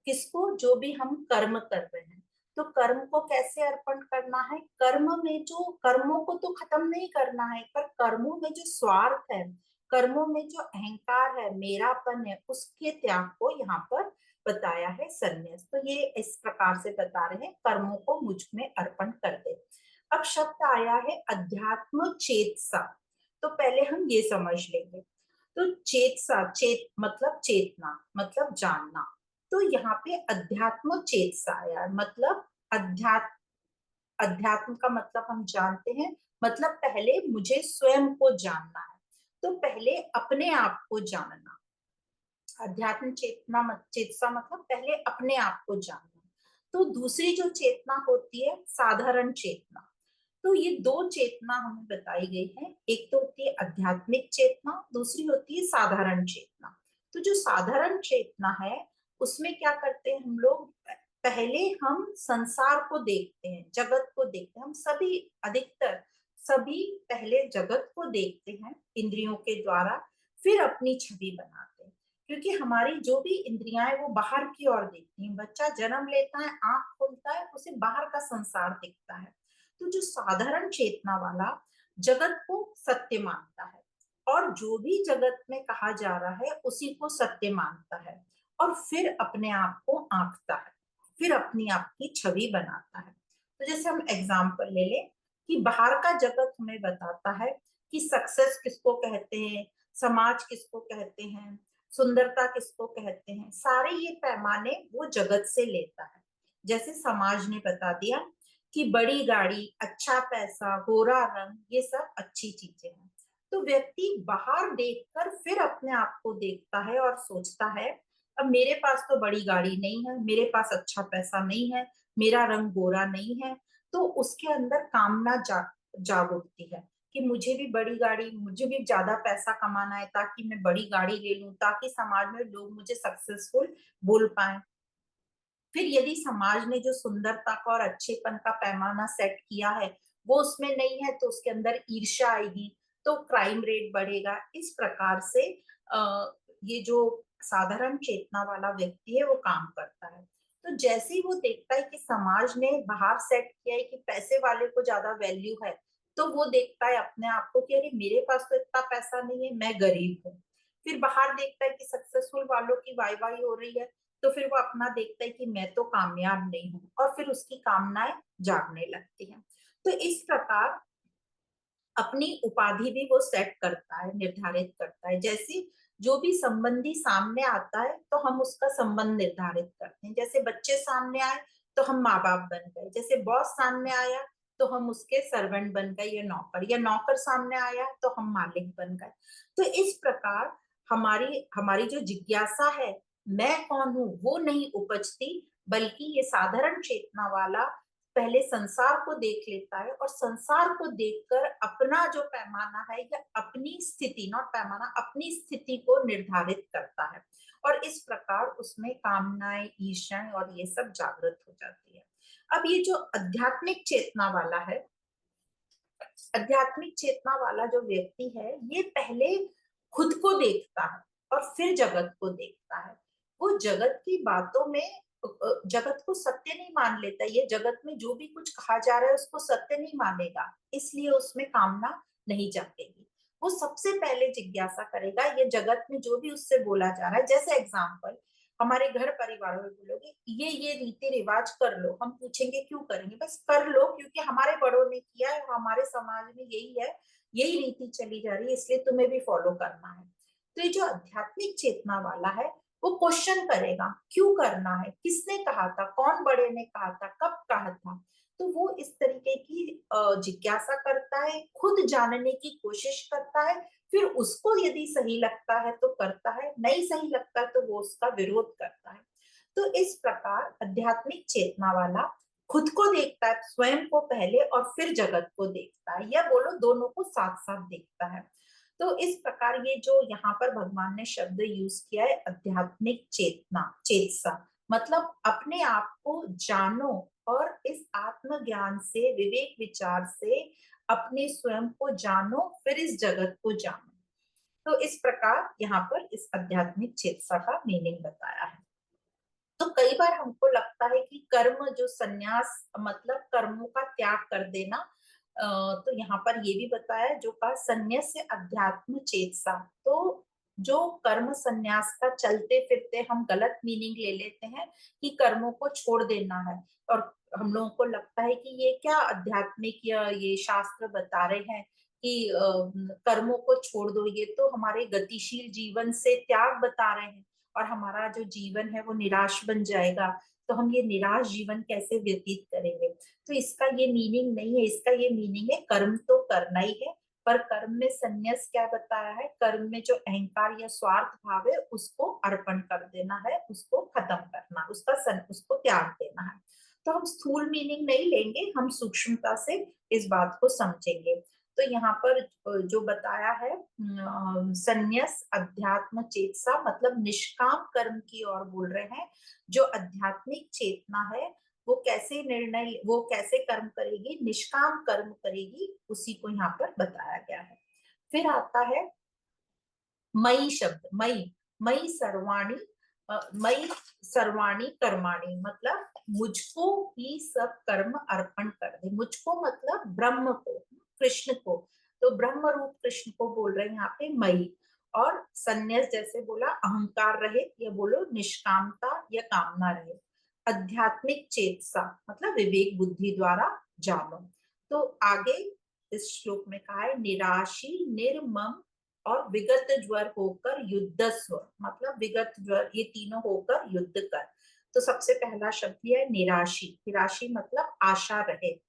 किसको? जो भी हम कर्म कर रहे हैं। तो कर्म को कैसे अर्पण करना है? कर्म में जो, कर्मों को तो खत्म नहीं करना है, पर कर्मों में जो स्वार्थ है, कर्मों में जो अहंकार है, मेरापन है, उसके त्याग को यहाँ पर बताया है संन्यास। तो ये इस प्रकार से बता रहे हैं, कर्मों को मुझ में अर्पण कर दे। अब शब्द आया है अध्यात्म चेतसा। तो पहले हम ये समझ लेंगे। तो चेतसा, चेत मतलब चेतना, मतलब जानना। तो यहाँ पे अध्यात्म चेतसा आया है, मतलब अध्यात्म। अध्यात्म का मतलब हम जानते हैं, मतलब पहले मुझे स्वयं को जानना है। तो पहले अपने आप को जानना। अध्यात्म चेतना चेतसा मतलब पहले अपने आप को जानना। तो दूसरी जो चेतना होती है, साधारण चेतना। तो ये दो चेतना हमें बताई गई है। एक तो होती है आध्यात्मिक चेतना, दूसरी होती है साधारण चेतना। तो जो साधारण चेतना है, उसमें क्या करते हैं हम लोग? पहले हम संसार को देखते हैं, जगत को देखते हैं। हम सभी, अधिकतर सभी पहले जगत को देखते हैं इंद्रियों के द्वारा, फिर अपनी छवि बनाते हैं। क्योंकि हमारी जो भी इंद्रियां है वो बाहर की ओर देखती हैं। बच्चा जन्म लेता है, आंख खोलता है, उसे बाहर का संसार दिखता है। तो जो साधारण चेतना वाला जगत को सत्य मानता है, और जो भी जगत में कहा जा रहा है उसी को सत्य मानता है, और फिर अपने आप को आंकता है, फिर अपनी आप की छवि बनाता है। तो जैसे हम एग्जाम्पल ले लें कि बाहर का जगत हमें बताता है कि सक्सेस किसको कहते हैं, समाज किसको कहते हैं, सुंदरता किसको कहते हैं। सारे ये पैमाने वो जगत से लेता है। जैसे समाज ने बता दिया कि बड़ी गाड़ी, अच्छा पैसा, गोरा रंग, ये सब अच्छी चीजें हैं। तो व्यक्ति बाहर देखकर फिर अपने आप को देखता है और सोचता है, अब मेरे पास तो बड़ी गाड़ी नहीं है, मेरे पास अच्छा पैसा नहीं है, मेरा रंग गोरा नहीं है। तो उसके अंदर कामना जाग उठती है कि मुझे भी बड़ी गाड़ी, मुझे भी ज्यादा पैसा कमाना है, ताकि मैं बड़ी गाड़ी ले लूं, ताकि समाज में लोग मुझे सक्सेसफुल बोल पाए। फिर यदि समाज ने जो सुंदरता का और अच्छेपन का पैमाना सेट किया है वो उसमें नहीं है, तो उसके अंदर ईर्ष्या आएगी, तो क्राइम रेट बढ़ेगा। इस प्रकार से ये जो साधारण चेतना वाला व्यक्ति है वो काम करता है। तो जैसे ही वो देखता है कि समाज ने बाहर सेट किया है कि पैसे वाले को ज्यादा वैल्यू है, तो वो देखता है अपने आप को कि अरे मेरे पास तो इतना पैसा नहीं है, मैं गरीब हूँ। फिर बाहर देखता है कि सक्सेसफुल वालों की वाहवाही हो रही है, तो फिर वो अपना देखता है कि मैं तो कामयाब नहीं हूं, और फिर उसकी कामनाएं जागने लगती हैं। तो इस प्रकार अपनी उपाधि भी वो सेट करता है, निर्धारित करता है। जैसे जो भी संबंधी सामने आता है तो हम उसका संबंध निर्धारित करते हैं। जैसे बच्चे सामने आए तो हम माँ बाप बन गए, जैसे बॉस सामने आया तो हम उसके सर्वेंट बन गए या नौकर सामने आया तो हम मालिक बन गए। तो इस प्रकार हमारी हमारी जो जिज्ञासा है, मैं कौन हूँ, वो नहीं उपजती, बल्कि ये साधारण चेतना वाला पहले संसार को देख लेता है और संसार को देखकर अपना जो पैमाना है या अपनी स्थिति, नॉट पैमाना, अपनी स्थिति को निर्धारित करता है। और इस प्रकार उसमें कामनाएं, ईर्ष्याएं और ये सब जागृत हो जाती है। अब ये जो आध्यात्मिक चेतना वाला है, आध्यात्मिक चेतना वाला जो व्यक्ति है, ये पहले खुद को देखता है और फिर जगत को देखता है। वो जगत की बातों में जगत को सत्य नहीं मान लेता। ये जगत में जो भी कुछ कहा जा रहा है उसको सत्य नहीं मानेगा, इसलिए उसमें कामना नहीं जागेगी। वो सबसे पहले जिज्ञासा करेगा, ये जगत में जो भी उससे बोला जा रहा है, जैसे एग्जाम्पल हमारे घर परिवार में बोलोगे ये रीति रिवाज कर लो, हम पूछेंगे क्यों करेंगे, बस कर लो क्योंकि हमारे बड़ों ने किया है, हमारे समाज में यही है, यही रीति चली जा रही है, इसलिए तुम्हें भी फॉलो करना है। तो ये जो आध्यात्मिक चेतना वाला है, वो क्वेश्चन करेगा क्यों करना है, किसने कहा था, कौन बड़े ने कहा था, कब कहा था। तो वो इस तरीके की जिज्ञासा करता है, खुद जानने की कोशिश करता है, फिर उसको यदि सही लगता है तो करता है, नहीं सही लगता है तो वो उसका विरोध करता है। तो इस प्रकार आध्यात्मिक चेतना वाला खुद को देखता है, स्वयं को पहले, और फिर जगत को देखता है, या बोलो दोनों को साथ साथ देखता है। तो इस प्रकार ये जो यहाँ पर भगवान ने शब्द यूज किया है, आध्यात्मिक चेतना, चेतसा, मतलब अपने आप को जानो और इस आत्म ज्ञान से, विवेक विचार से अपने स्वयं को जानो, फिर इस जगत को जानो। तो इस प्रकार यहाँ पर इस आध्यात्मिक चेतसा का मीनिंग बताया है। तो कई बार हमको लगता है कि कर्म जो संन्यास, मतलब कर्मों का त्याग कर देना, तो यहाँ पर ये भी बताया जो कहा संन्यास अध्यात्म चेतसा। तो जो कर्म संन्यास का चलते फिरते हम गलत मीनिंग ले लेते हैं कि कर्मों को छोड़ देना है, और हम लोगों को लगता है कि ये क्या आध्यात्मिक या ये शास्त्र बता रहे हैं कि कर्मों को छोड़ दो, ये तो हमारे गतिशील जीवन से त्याग बता रहे हैं और हमारा जो जीवन है वो निराश बन जाएगा, तो हम ये निराश जीवन कैसे व्यतीत करेंगे। तो इसका ये मीनिंग नहीं है, इसका ये मीनिंग है कर्म तो करना ही है, पर कर्म में संन्यास क्या बताया है, कर्म में जो अहंकार या स्वार्थ भाव है उसको अर्पण कर देना है, उसको खत्म करना, उसको त्याग देना है। तो हम स्थूल मीनिंग नहीं लेंगे, हम सूक्ष्मता से इस बात को समझेंगे। तो यहाँ पर जो बताया है संन्यास अध्यात्म चेतसा, मतलब निष्काम कर्म की ओर बोल रहे हैं। जो आध्यात्मिक चेतना है वो कैसे कर्म करेगी, निष्काम कर्म करेगी, उसी को यहाँ पर बताया गया है। फिर आता है मई शब्द, मई, मई सर्वाणी, मई सर्वाणी कर्माणी, मतलब मुझको ही सब कर्म अर्पण कर दे। मुझको मतलब ब्रह्म को, कृष्ण को। तो ब्रह्म रूप कृष्ण को बोल रहे हैं यहाँ पे मई। और संन्यास जैसे बोला अहंकार रहित, या बोलो निष्कामता या कामना रहित। आध्यात्मिक चेतसा मतलब विवेक बुद्धि द्वारा जानो। तो आगे इस श्लोक में कहा है निराशी निर्मम और विगत ज्वर होकर युद्ध स्व, मतलब विगत ज्वर, ये तीनों होकर युद्ध कर। तो सबसे पहला शब्द है निराशी। निराशी मतलब आशा रहित,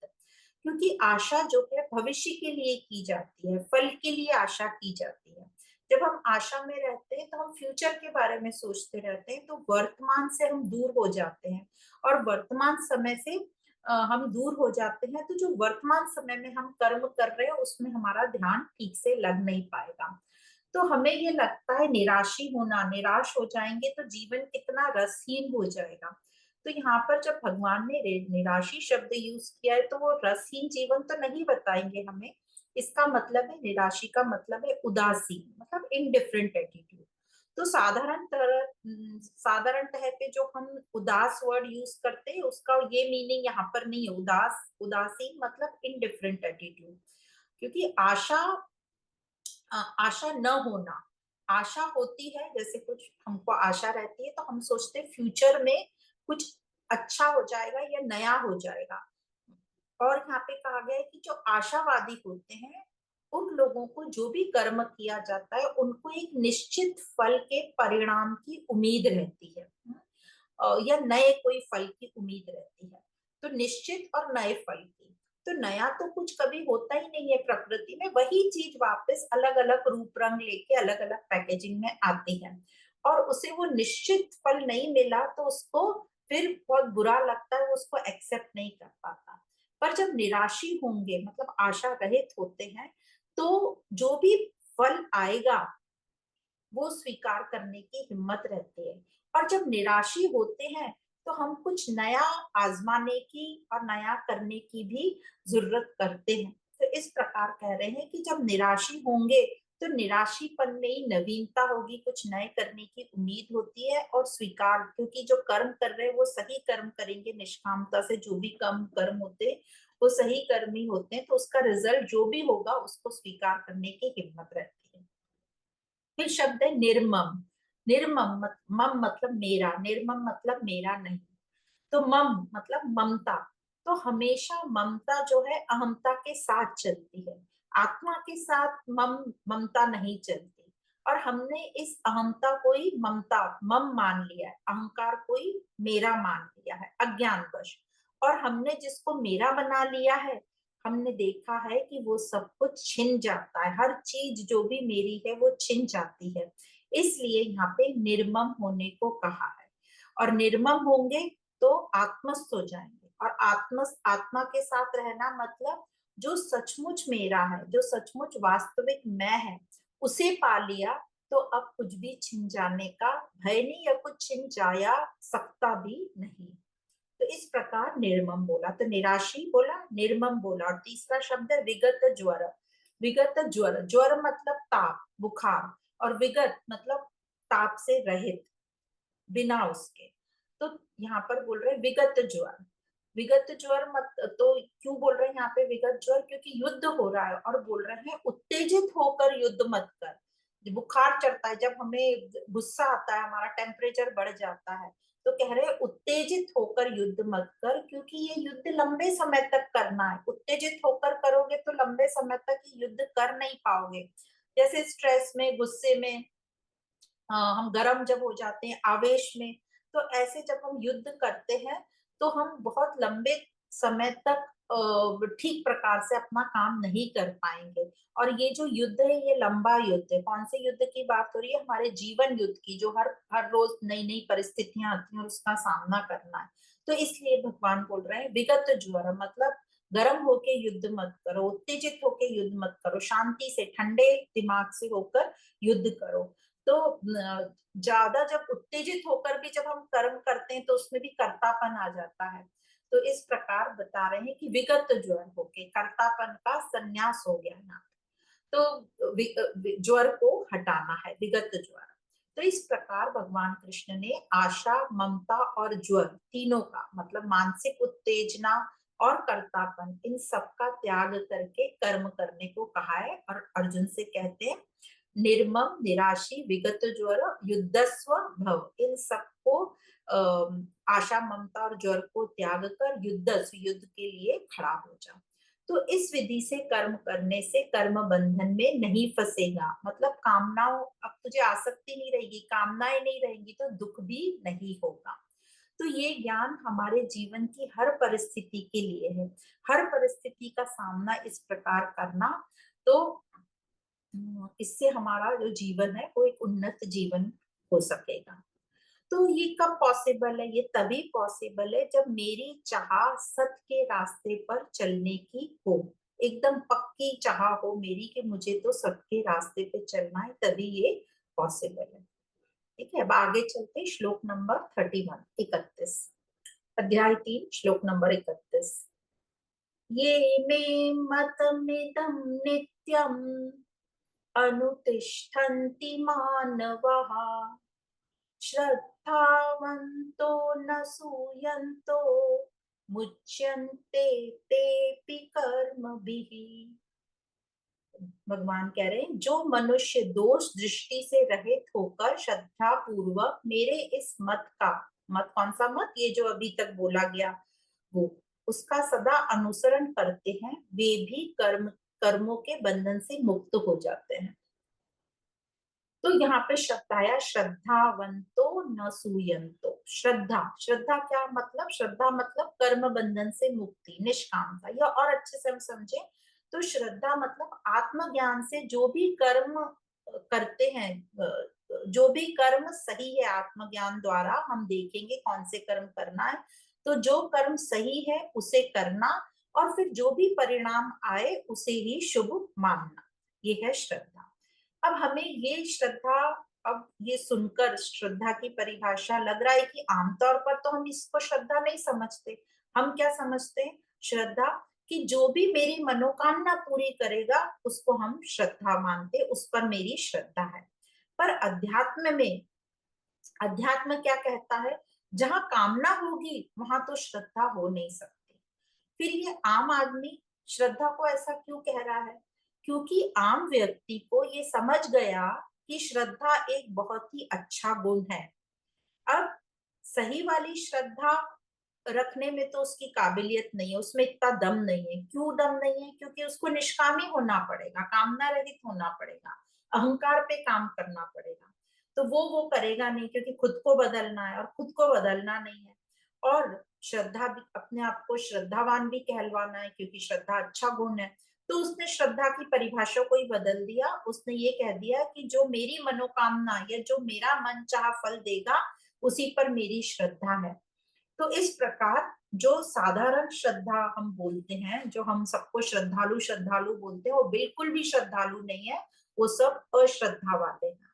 क्योंकि आशा जो है भविष्य के लिए की जाती है, फल के लिए आशा की जाती है। जब हम आशा में रहते हैं तो हम फ्यूचर के बारे में सोचते रहते हैं, तो वर्तमान से हम दूर हो जाते हैं, और वर्तमान समय से हम दूर हो जाते हैं, तो जो वर्तमान समय में हम कर्म कर रहे हैं उसमें हमारा ध्यान ठीक से लग नहीं पाएगा। तो हमें ये लगता है निराशी होना, निराश हो जाएंगे तो जीवन कितना रसहीन हो जाएगा। तो यहाँ पर जब भगवान ने निराशी शब्द यूज किया है तो वो रसहीन जीवन तो नहीं बताएंगे हमें। इसका मतलब है, निराशी का मतलब है उदासीन, मतलब इनडिफरेंट एटीट्यूड। तो साधारणतः पे जो हम उदास वर्ड यूज करते हैं उसका ये मीनिंग यहाँ पर नहीं है। उदासीन मतलब इनडिफरेंट एटीट्यूड। क्योंकि आशा न होना, आशा होती है, जैसे कुछ हमको आशा रहती है तो हम सोचते हैं फ्यूचर में कुछ अच्छा हो जाएगा या नया हो जाएगा। और यहाँ पे कहा गया है कि जो आशावादी होते हैं उन लोगों को जो भी कर्म किया जाता है उनको एक निश्चित फल के परिणाम की उम्मीद रहती है, या नए कोई फल की उम्मीद रहती है। तो निश्चित और नए फल की। तो नया तो कुछ कभी होता ही नहीं है प्रकृति में, वही चीज वापस अलग अलग रूप रंग लेके अलग अलग पैकेजिंग में आती है, और उसे वो निश्चित फल नहीं मिला तो उसको फिर बहुत बुरा लगता है, वो उसको एक्सेप्ट नहीं कर पाता। पर जब निराशी होंगे मतलब आशा रहित होते हैं, तो जो भी फल आएगा वो स्वीकार करने की हिम्मत रहती है। और जब निराशी होते हैं तो हम कुछ नया आजमाने की और नया करने की भी जरूरत करते हैं। तो इस प्रकार कह रहे हैं कि जब निराशी होंगे तो निराशीपन में ही नवीनता होगी, कुछ नए करने की उम्मीद होती है और स्वीकार, क्योंकि जो कर्म कर रहे हैं वो सही कर्म करेंगे, निष्कामता से जो भी कम कर्म होते हैं वो सही कर्म ही होते हैं, तो उसका रिजल्ट जो भी होगा उसको स्वीकार करने की हिम्मत रहती है। फिर शब्द है निर्मम। निर्मम मम मतलब मेरा, निर्मम मतलब मेरा नहीं। तो मम मतलब ममता। तो हमेशा ममता जो है अहमता के साथ चलती है, आत्मा के साथ ममता नहीं चलती। और हमने इस अहमता को ही ममता मम मान लिया है, अहंकार को ही मेरा मान लिया है अज्ञानवश। और हमने जिसको मेरा बना लिया है, हमने देखा है कि वो सब कुछ छिन जाता है, हर चीज जो भी मेरी है वो छिन जाती है। इसलिए यहाँ पे निर्मम होने को कहा है। और निर्मम होंगे तो आत्मस्थ हो जाएंगे, और आत्मा के साथ रहना मतलब जो सचमुच मेरा है, जो सचमुच वास्तविक मैं है, उसे पा लिया, तो अब कुछ भी छिन जाने का भय नहीं, या कुछ छिन जाया सकता भी नहीं। तो इस प्रकार निर्मम बोला, तो निराशी बोला, निर्मम बोला। और तीसरा शब्द है विगत ज्वर। विगत ज्वर, ज्वर मतलब ताप बुखार, और विगत मतलब ताप से रहित, बिना उसके। तो यहाँ पर बोल रहे विगत ज्वर। विगत ज्वर मत, तो क्यों बोल रहे हैं यहाँ पे विगत ज्वर, क्योंकि युद्ध हो रहा है और बोल रहे हैं उत्तेजित होकर युद्ध मत कर। बुखार चढ़ता है, जब हमें गुस्सा आता है, हमारा टेम्परेचर बढ़ जाता है, तो कह रहे हैं उत्तेजित होकर युद्ध मत कर, क्योंकि ये युद्ध लंबे समय तक करना है। उत्तेजित होकर करोगे तो लंबे समय तक युद्ध कर नहीं पाओगे। जैसे स्ट्रेस में, गुस्से में, हम गर्म जब हो जाते हैं आवेश में, तो ऐसे जब हम युद्ध करते हैं तो हम बहुत लंबे समय तक ठीक प्रकार से अपना काम नहीं कर पाएंगे। और ये जो युद्ध है ये लंबा युद्ध है। कौन से युद्ध की बात हो रही है? हमारे जीवन युद्ध की, जो हर हर रोज नई नई परिस्थितियां आती हैं और उसका सामना करना है। तो इसलिए भगवान बोल रहे हैं विगत ज्वर, मतलब गर्म होके युद्ध मत करो, उत्तेजित होके युद्ध मत करो, शांति से ठंडे दिमाग से होकर युद्ध करो। तो ज्यादा जब उत्तेजित होकर भी जब हम कर्म करते हैं तो उसमें भी कर्तापन आ जाता है। तो इस प्रकार बता रहे हैं कि विगत ज्वर होके कर्तापन का संन्यास हो गया ना, तो ज्वर को हटाना है, विगत ज्वर। तो इस प्रकार भगवान कृष्ण ने आशा, ममता और ज्वर तीनों का मतलब मानसिक उत्तेजना और कर्तापन, इन सब का त्याग करके कर्म करने को कहा है। और अर्जुन से कहते हैं निर्मम, निराशी, विगत ज्वर, युद्धस्व भव, इन सबको आशा, ममता और ज्वर को त्याग कर युद्ध के लिए खड़ा हो जाओ। तो इस विधि से कर्म करने से कर्म बंधन में नहीं फंसेगा, मतलब कामनाओं, अब तुझे आसक्ति नहीं रहेगी, कामनाएं नहीं रहेंगी, तो दुख भी नहीं होगा। तो ये ज्ञान हमारे जीवन की हर परिस्थिति के लिए है। हर परिस्थिति का सामना इस प्रकार करना, तो इससे हमारा जो जीवन है वो एक उन्नत जीवन हो सकेगा। तो ये कब पॉसिबल है? ये तभी पॉसिबल है जब मेरी चाह सत्य के रास्ते पर चलने की हो, एकदम पक्की चाह हो मेरी कि मुझे तो सत्य के रास्ते पे चलना है, तभी ये पॉसिबल है। ठीक है, अब आगे चलते श्लोक नंबर 31, 31, अध्याय 3 श्लोक नंबर 31। ये मे मतमिदं नित्यम् अनुतिष्ठन्ति मानवाः श्रद्धावन्तो न सूयन्तो मुच्यन्ते तेऽपि कर्मभिः। भगवान कह रहे हैं जो मनुष्य दोष दृष्टि से रहित होकर श्रद्धा पूर्वक मेरे इस मत का, मत कौन सा मत? ये जो अभी तक बोला गया वो, उसका सदा अनुसरण करते हैं, वे भी कर्मों के बंधन से मुक्त हो जाते हैं। तो यहाँ पे शब्द आया श्रद्धावंतो न सूयंतो। श्रद्धा, श्रद्धा क्या मतलब? श्रद्धा मतलब कर्म बंधन से मुक्ति, निष्कामता। या और अच्छे से हम समझे तो श्रद्धा मतलब आत्मज्ञान से जो भी कर्म करते हैं, जो भी कर्म सही है आत्मज्ञान द्वारा, हम देखेंगे कौन से कर्म करना है, तो जो कर्म सही है उसे करना, और फिर जो भी परिणाम आए उसे ही शुभ मानना, ये है श्रद्धा। अब हमें ये श्रद्धा, अब ये सुनकर श्रद्धा की परिभाषा लग रहा है कि आमतौर पर तो हम इसको श्रद्धा नहीं समझते। हम क्या समझते हैं श्रद्धा? कि जो भी मेरी मनोकामना पूरी करेगा उसको हम श्रद्धा मानते, उस पर मेरी श्रद्धा है। पर अध्यात्म में, अध्यात्म क्या कहता है? जहां कामना होगी वहां तो श्रद्धा हो नहीं सकती। फिर ये आम आदमी श्रद्धा को ऐसा क्यों कह रहा है? क्योंकि आम व्यक्ति को ये समझ गया कि श्रद्धा एक बहुत ही अच्छा गुण है। अब सही वाली श्रद्धा रखने में तो उसकी काबिलियत नहीं है, उसमें इतना दम नहीं है। क्यों दम नहीं है? क्योंकि उसको निष्कामी होना पड़ेगा, कामना रहित होना पड़ेगा, अहंकार पे काम करना पड़ेगा। तो वो करेगा नहीं, क्योंकि खुद को बदलना है और खुद को बदलना नहीं है। और श्रद्धा भी, अपने आप को श्रद्धावान भी कहलवाना है, क्योंकि श्रद्धा अच्छा गुण है। तो उसने श्रद्धा की परिभाषा को ही बदल दिया। उसने ये कह दिया कि जो मेरी मनोकामना या जो मेरा मन चाहा फल देगा उसी पर मेरी श्रद्धा है। तो इस प्रकार जो साधारण श्रद्धा हम बोलते हैं, जो हम सबको श्रद्धालु श्रद्धालु बोलते हैं, वो बिल्कुल भी श्रद्धालु नहीं है, वो सब अश्रद्धा वाले हैं।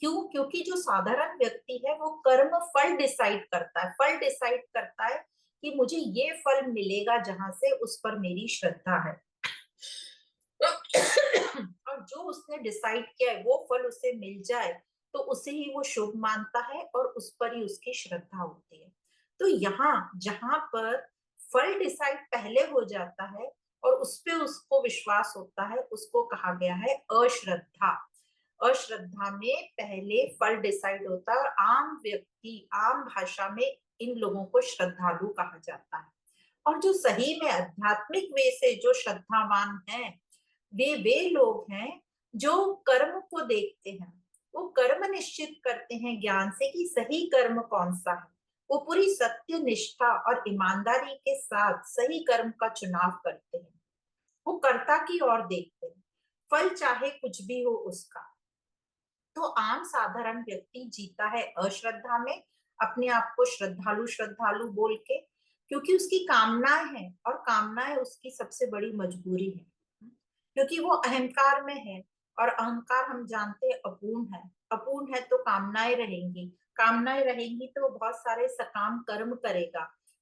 क्यों? क्योंकि जो साधारण व्यक्ति है वो कर्म फल डिसाइड करता है, फल डिसाइड करता है कि मुझे ये फल मिलेगा जहां से, उस पर मेरी श्रद्धा है। और जो उसने डिसाइड किया है वो फल उसे मिल जाए तो उसे ही वो शुभ मानता है और उस पर ही उसकी श्रद्धा होती है। तो यहाँ जहां पर फल डिसाइड पहले हो जाता है और उस पे उसको विश्वास होता है, उसको कहा गया है अश्रद्धा। अश्रद्धा में पहले फल डिसाइड होता है, और आम व्यक्ति, आम भाषा में इन लोगों को श्रद्धालु कहा जाता है। और जो सही में आध्यात्मिक वे से जो श्रद्धावान हैं, वे लोग हैं जो कर्म को देखते हैं, वो कर्म निश्चित करते हैं ज्ञान से कि सही कर्म कौन सा है। वो पूरी सत्य निष्ठा और ईमानदारी के साथ सही कर्म का चुनाव करते हैं। वो कर्ता की ओर देखते हैं, फल चाहे कुछ भी हो उसका। तो आम साधारण व्यक्ति जीता है अश्रद्धा में, अपने आप को श्रद्धालु श्रद्धालु बोल के, क्योंकि उसकी कामनाएं हैं और कामनाएं उसकी सबसे बड़ी मजबूरी है, क्योंकि वो अहंकार में है। और अहंकार हम जानते हैं अपूर्ण है, अपूर्ण है तो कामनाएं रहेंगी, कामनाएं रहेंगी तो वो बहुत सारे सकाम कर्म करेगा,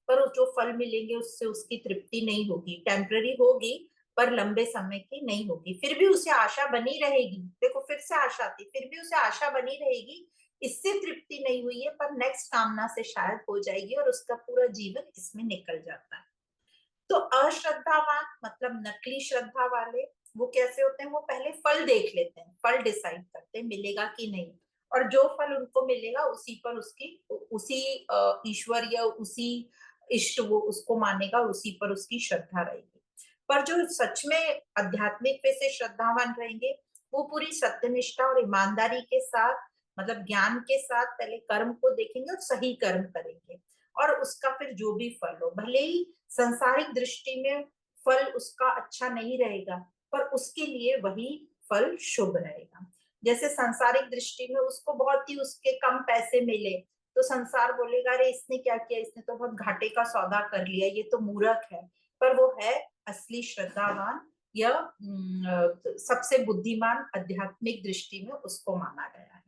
पर जो फल मिलेंगे उससे उसकी तृप्ति नहीं होगी, टेम्पररी होगी पर लंबे समय की नहीं होगी। फिर भी उसे आशा बनी रहेगी, देखो फिर से आशा आती, फिर भी उसे आशा बनी रहेगी, इससे तृप्ति नहीं हुई है पर नेक्स्ट कामना से शायद हो जाएगी और उसका पूरा जीवन इसमें निकल जाता है। तो अश्रद्धावान मतलब नकली श्रद्धा वाले, वो कैसे होते हैं? वो पहले फल देख लेते हैं, फल डिसाइड करते हैं मिलेगा कि नहीं, और जो फल उनको मिलेगा उसी पर उसकी, उसी ईश्वर या उसी इष्ट वो उसको मानेगा, उसी पर उसकी श्रद्धा रहेगी। पर जो सच में आध्यात्मिक वे से श्रद्धावान रहेंगे, वो पूरी सत्यनिष्ठा और ईमानदारी के साथ, मतलब ज्ञान के साथ पहले कर्म को देखेंगे और सही कर्म करेंगे, और उसका फिर जो भी फल हो, भले ही संसारिक दृष्टि में फल उसका अच्छा नहीं रहेगा, पर उसके लिए वही फल शुभ रहेगा। जैसे संसारिक दृष्टि में उसको बहुत ही उसके कम पैसे मिले तो संसार बोलेगा अरे इसने क्या किया, इसने तो बहुत घाटे का सौदा कर लिया, ये तो मूर्ख है। पर वो है असली श्रद्धावान या सबसे बुद्धिमान, आध्यात्मिक दृष्टि में उसको माना गया है।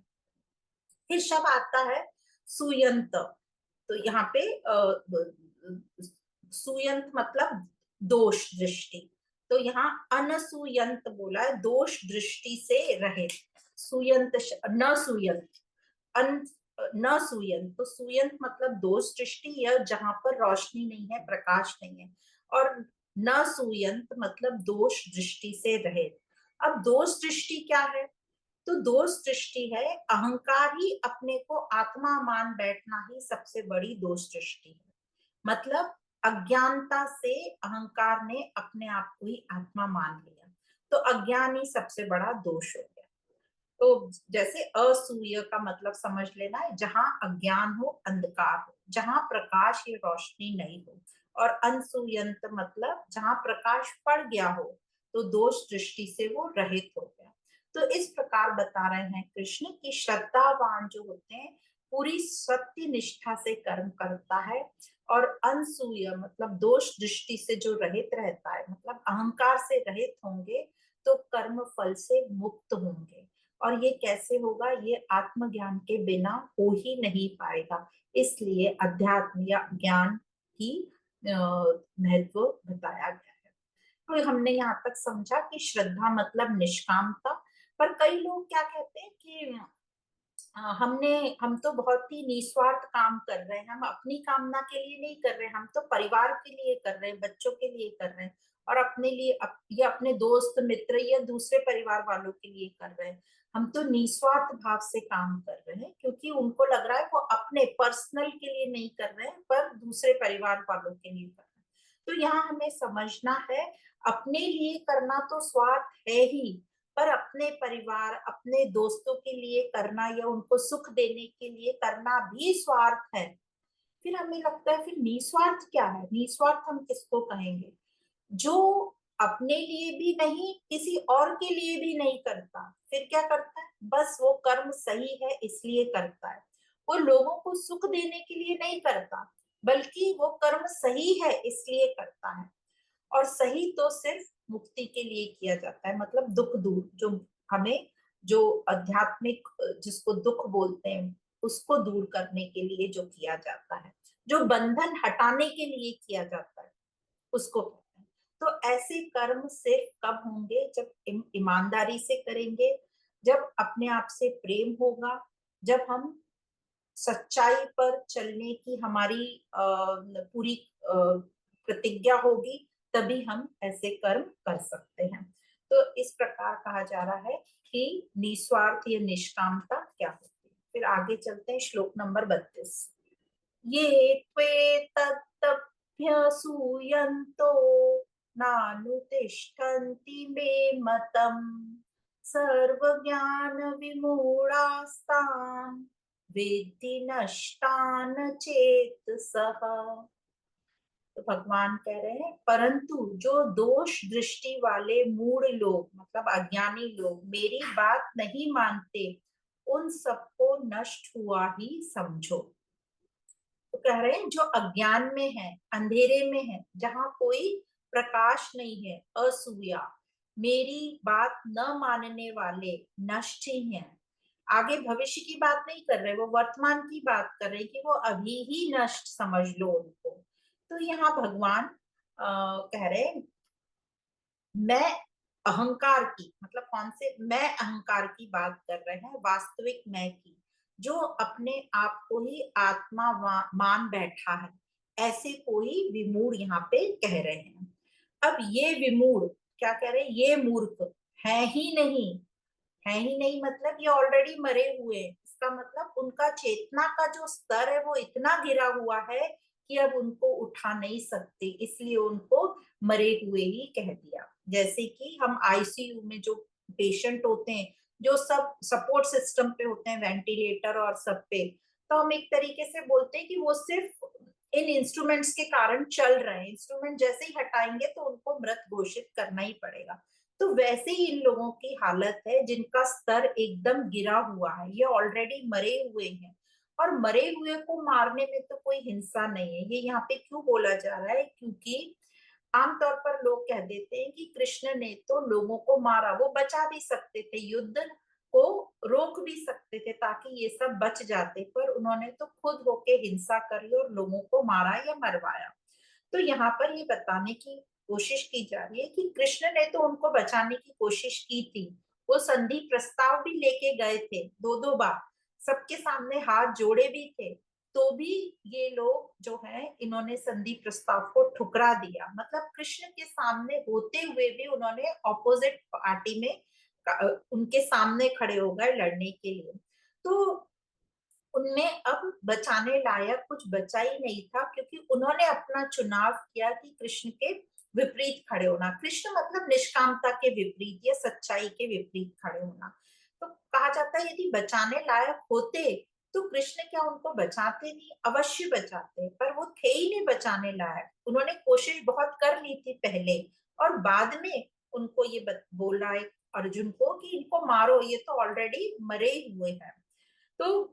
फिर शब्द आता है सुयंत। तो यहाँ पे सुयंत मतलब दोष दृष्टि। तो यहाँ अनसुयंत बोला है, दोष दृष्टि से रहित। सुयंत न सुयंत, अन न सुयंत, तो सुयंत मतलब दोष दृष्टि या जहां पर रोशनी नहीं है, प्रकाश नहीं है, और न सुयंत मतलब दोष दृष्टि से रहित। अब दोष दृष्टि क्या है? तो दोष दृष्टि है अहंकार ही अपने को आत्मा मान बैठना ही सबसे बड़ी दोष दृष्टि है। मतलब अज्ञानता से अहंकार ने अपने आप को ही आत्मा मान लिया, तो अज्ञान ही सबसे बड़ा दोष हो गया। तो जैसे असूय का मतलब समझ लेना है जहां अज्ञान हो, अंधकार हो, जहां प्रकाश या रोशनी नहीं हो। और अनसूयंत मतलब जहां प्रकाश पड़ गया हो तो दोष दृष्टि से वो रहित हो गया। तो इस प्रकार बता रहे हैं कृष्ण की श्रद्धावान जो होते हैं पूरी सत्य निष्ठा से कर्म करता है, और अनसूय मतलब दोष दृष्टि से जो रहित रहता है, मतलब अहंकार से रहित होंगे तो कर्म फल से मुक्त होंगे। और ये कैसे होगा, ये आत्मज्ञान के बिना हो ही नहीं पाएगा। इसलिए अध्यात्म या ज्ञान की महत्व बताया गया है। तो हमने यहाँ तक समझा कि श्रद्धा मतलब निष्कामता। पर कई लोग क्या कहते हैं कि हम तो बहुत ही निस्वार्थ काम कर रहे हैं, हम अपनी कामना के लिए नहीं कर रहे, हम तो परिवार के लिए कर रहे हैं, बच्चों के लिए कर रहे हैं, और अपने लिए या अपने दोस्त मित्र या दूसरे परिवार वालों के लिए कर रहे हैं। हम तो निस्वार्थ भाव से काम कर रहे हैं क्योंकि उनको लग रहा है वो अपने पर्सनल के लिए नहीं कर रहे हैं पर दूसरे परिवार वालों के लिए कर रहे हैं। तो यहाँ हमें समझना है अपने लिए करना तो स्वार्थ है ही, पर अपने परिवार अपने दोस्तों के लिए करना या उनको सुख देने के लिए करना भी स्वार्थ है। फिर हमें लगता है फिर निस्वार्थ क्या है, निस्वार्थ हम किसको कहेंगे? जो अपने लिए भी नहीं किसी और के लिए भी नहीं करता, फिर क्या करता है, बस वो कर्म सही है इसलिए करता है। वो लोगों को सुख देने के लिए नहीं करता, बल्कि वो कर्म सही है इसलिए करता है। और सही तो सिर्फ मुक्ति के लिए किया जाता है, मतलब दुख दूर जो हमें जो आध्यात्मिक जिसको दुख बोलते हैं उसको दूर करने के लिए जो किया जाता है, जो बंधन हटाने के लिए किया जाता है उसको कहते हैं। तो ऐसे कर्म सिर्फ कब होंगे, जब ईमानदारी से करेंगे, जब अपने आप से प्रेम होगा, जब हम सच्चाई पर चलने की हमारी पूरी प्रतिज्ञा होगी, तभी हम ऐसे कर्म कर सकते हैं। तो इस प्रकार कहा जा रहा है कि निस्वार्थ या निष्कामता क्या होती है। फिर आगे चलते हैं श्लोक नंबर 32। ये त्वे तत्तभ्यसूयन्तो नानुतिष्ठन्ति मे मतम् सर्वज्ञान विमूढ़ास्तान् वेत्ति नष्टान चेतसः। तो भगवान कह रहे हैं परंतु जो दोष दृष्टि वाले मूढ़ लोग मतलब अज्ञानी लोग मेरी बात नहीं मानते, उन सबको नष्ट हुआ ही समझो। तो कह रहे हैं जो अज्ञान में है, अंधेरे में है, जहां कोई प्रकाश नहीं है, असूया मेरी बात न मानने वाले नष्ट ही हैं। आगे भविष्य की बात नहीं कर रहे, वो वर्तमान की बात कर रहे कि वो अभी ही नष्ट समझ लो उनको। तो यहाँ भगवान कह रहे हैं मैं अहंकार की, मतलब कौन से मैं अहंकार की बात कर रहे हैं, वास्तविक मैं की, जो अपने आप को ही आत्मा मान बैठा है, ऐसे कोई विमूढ़ यहाँ पे कह रहे हैं। अब ये विमूढ़ क्या कह रहे हैं, ये मूर्ख है ही नहीं। है ही नहीं मतलब ये ऑलरेडी मरे हुए हैं, इसका मतलब उनका चेतना का जो स्तर है वो इतना गिरा हुआ है कि अब उनको उठा नहीं सकते, इसलिए उनको मरे हुए ही कह दिया। जैसे कि हम आईसीयू में जो पेशेंट होते हैं, जो सब सपोर्ट सिस्टम पे होते हैं, वेंटिलेटर और सब पे, तो हम एक तरीके से बोलते हैं कि वो सिर्फ इन इंस्ट्रूमेंट्स के कारण चल रहे हैं, इंस्ट्रूमेंट जैसे ही हटाएंगे तो उनको मृत घोषित करना ही पड़ेगा। तो वैसे ही इन लोगों की हालत है जिनका स्तर एकदम गिरा हुआ है, ये ऑलरेडी मरे हुए हैं। और मरे हुए को मारने में तो कोई हिंसा नहीं है, ये यहाँ पे क्यों बोला जा रहा है, क्योंकि आमतौर पर लोग कह देते हैं कि कृष्ण ने तो लोगों को मारा, वो बचा भी सकते थे, युद्ध को रोक भी सकते थे ताकि ये सब बच जाते, पर उन्होंने तो खुद होके हिंसा करी और लोगों को मारा या मरवाया। तो यहाँ पर ये बताने की कोशिश की जा रही है कि कृष्ण ने तो उनको बचाने की कोशिश की थी, वो संधि प्रस्ताव भी लेके गए थे दो दो बार, सबके सामने हाथ जोड़े भी थे, तो भी ये लोग जो है इन्होंने संधि प्रस्ताव को ठुकरा दिया। मतलब कृष्ण के सामने होते हुए भी उन्होंने ऑपोजिट पार्टी में उनके सामने खड़े हो गए लड़ने के लिए। तो उनमें अब बचाने लायक कुछ बचा ही नहीं था, क्योंकि उन्होंने अपना चुनाव किया कि कृष्ण के विपरीत खड़े होना, कृष्ण मतलब निष्कामता के विपरीत या सच्चाई के विपरीत खड़े होना। तो कहा जाता है यदि बचाने लायक होते तो कृष्ण क्या उनको बचाते नहीं? अवश्य बचाते, पर वो थे ही नहीं बचाने लायक। उन्होंने कोशिश बहुत कर ली थी पहले, और बाद में उनको ये बोला है अर्जुन को कि इनको मारो, ये तो ऑलरेडी मरे हुए हैं। तो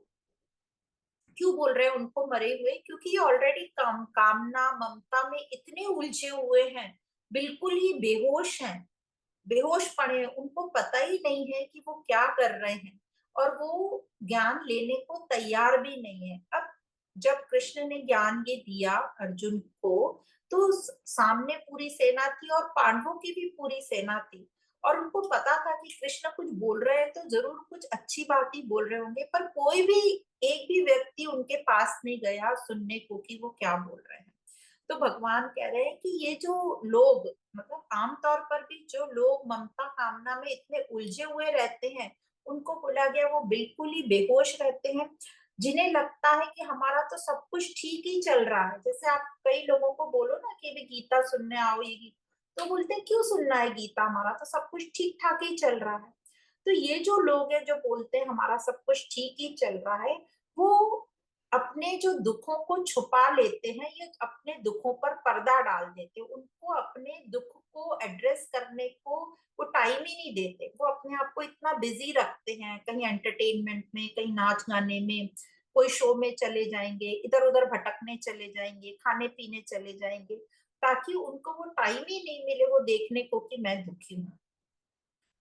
क्यों बोल रहे हैं उनको मरे हुए? क्योंकि ये ऑलरेडी कामना ममता में इतने उलझे हुए हैं, बिल्कुल ही बेहोश हैं, बेहोश पड़े हैं, उनको पता ही नहीं है कि वो क्या कर रहे हैं, और वो ज्ञान लेने को तैयार भी नहीं है। अब जब कृष्ण ने ज्ञान ये दिया अर्जुन को, तो सामने पूरी सेना थी और पांडवों की भी पूरी सेना थी, और उनको पता था कि कृष्ण कुछ बोल रहे हैं तो जरूर कुछ अच्छी बात ही बोल रहे होंगे, पर कोई भी एक भी व्यक्ति उनके पास नहीं गया सुनने को कि वो क्या बोल रहे हैं। तो भगवान कह रहे हैं कि ये जो लोग, मतलब आमतौर पर भी जो लोग ममता कामना में इतने उलझे हुए रहते हैं, उनको बोला गया वो बिल्कुल ही बेहोश रहते हैं, जिन्हें लगता है कि हमारा तो सब कुछ ठीक ही चल रहा है। जैसे आप कई लोगों को बोलो ना कि भी गीता सुनने आओ, ये गीता, तो बोलते हैं क्यों सुनना है गीता, हमारा तो सब कुछ ठीक ठाक ही चल रहा है। तो ये जो लोग हैं जो बोलते हैं हमारा सब कुछ ठीक ही चल रहा है, वो अपने जो दुखों को छुपा लेते हैं, ये अपने दुखों पर पर्दा डाल देते हैं, उनको अपने दुख को एड्रेस करने को वो टाइम ही नहीं देते। वो अपने आप को इतना बिजी रखते हैं, कहीं एंटरटेनमेंट में, कहीं नाच गाने में, कोई शो में चले जाएंगे, इधर उधर भटकने चले जाएंगे, खाने पीने चले जाएंगे, ताकि उनको वो टाइम ही नहीं मिले वो देखने को कि मैं दुखी हूँ।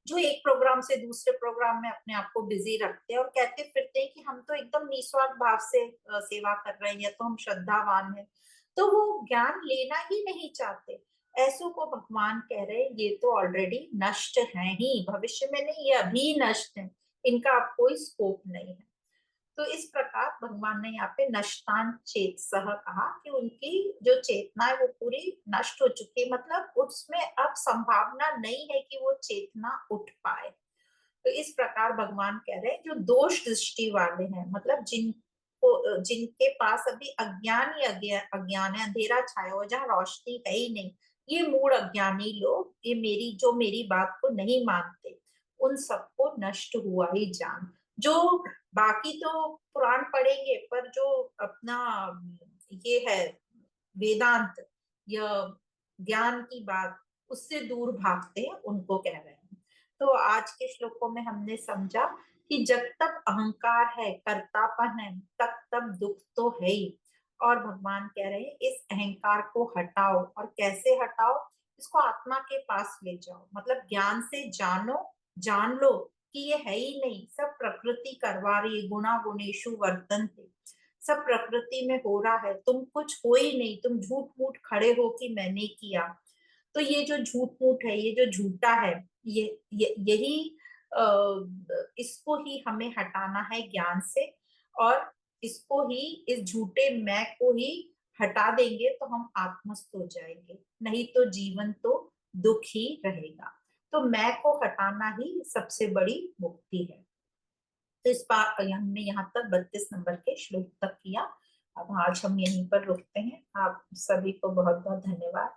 जो एक प्रोग्राम से दूसरे प्रोग्राम में अपने आप को बिजी रखते हैं और कहते फिरते हैं कि हम तो एकदम निस्वार्थ भाव से सेवा कर रहे हैं, या तो हम श्रद्धावान हैं, तो वो ज्ञान लेना ही नहीं चाहते। ऐसों को भगवान कह रहे हैं ये तो ऑलरेडी नष्ट है ही, भविष्य में नहीं, ये अभी नष्ट है, इनका अब कोई स्कोप नहीं है। तो इस प्रकार भगवान ने यहाँ पे नष्टान चेत सह कहा कि उनकी जो चेतना है वो पूरी नष्ट हो चुकी है, मतलब उसमें अब संभावना नहीं है कि वो चेतना उठ पाए। तो इस प्रकार भगवान कह रहे हैं जो दोष दृष्टि वाले हैं, मतलब जिनके पास अभी अज्ञान ही अज्ञान है, अंधेरा छाया हो जहाँ रोशनी है ही नहीं, ये मूड अज्ञानी लोग, ये मेरी बात को नहीं मानते, उन सबको नष्ट हुआ ही जान। जो बाकी तो पुराण पढ़ेंगे, पर जो अपना ये है वेदांत या ज्ञान की बात, उससे दूर भागते हैं, उनको कह रहे हैं। तो आज के श्लोकों में हमने समझा कि जब तक अहंकार है, कर्तापन है, तब तब दुख तो है ही। और भगवान कह रहे हैं इस अहंकार को हटाओ, और कैसे हटाओ? इसको आत्मा के पास ले जाओ, मतलब ज्ञान से जान लो कि ये है ही नहीं, सब प्रकृति करवा रही है, गुणा गुणेशु वर्तन्ते, सब प्रकृति में हो रहा है, तुम कुछ हो ही नहीं, तुम झूठ मूठ खड़े हो कि मैंने किया। तो ये जो झूठ मूठ है, ये जो झूठा है, यही इसको ही हमें हटाना है ज्ञान से, और इसको ही, इस झूठे मैं को ही हटा देंगे तो हम आत्मस्थ हो जाएंगे, नहीं तो जीवन तो दुख ही रहेगा। तो मैं को हटाना ही सबसे बड़ी मुक्ति है। तो इस बार हमने यहाँ तक 32 नंबर के श्लोक तक किया। अब आज हम यहीं पर रुकते हैं। आप सभी को बहुत बहुत धन्यवाद।